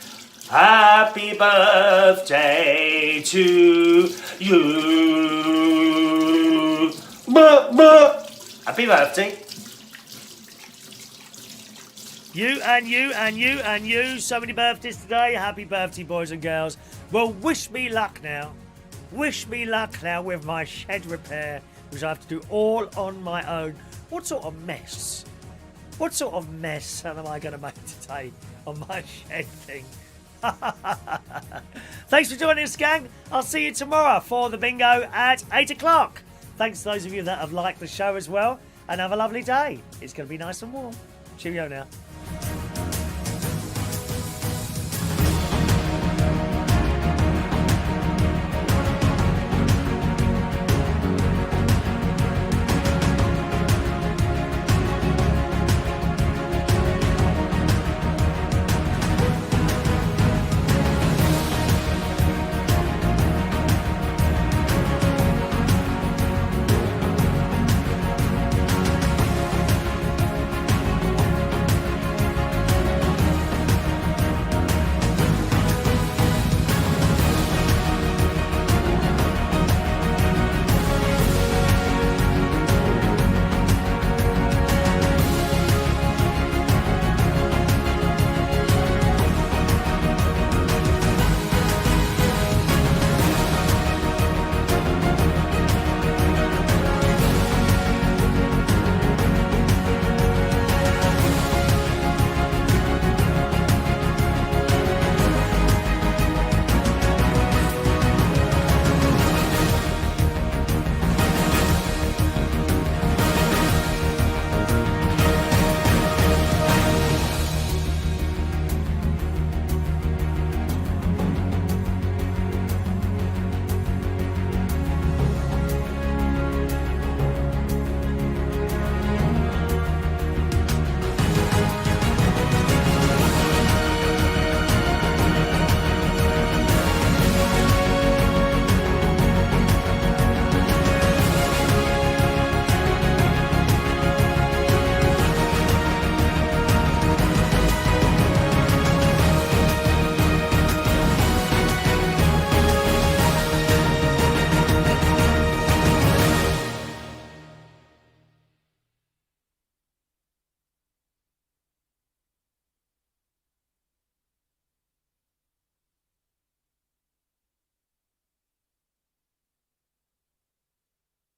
S2: happy birthday to you. Happy birthday. You and you and you and you. So many birthdays today. Happy birthday, boys and girls. Well, wish me luck now. Wish me luck now with my shed repair, which I have to do all on my own. What sort of mess am I going to make today on my shed thing? Thanks for joining us, gang. I'll see you tomorrow for the bingo at 8 o'clock. Thanks to those of you that have liked the show as well. And have a lovely day. It's going to be nice and warm. Cheerio now.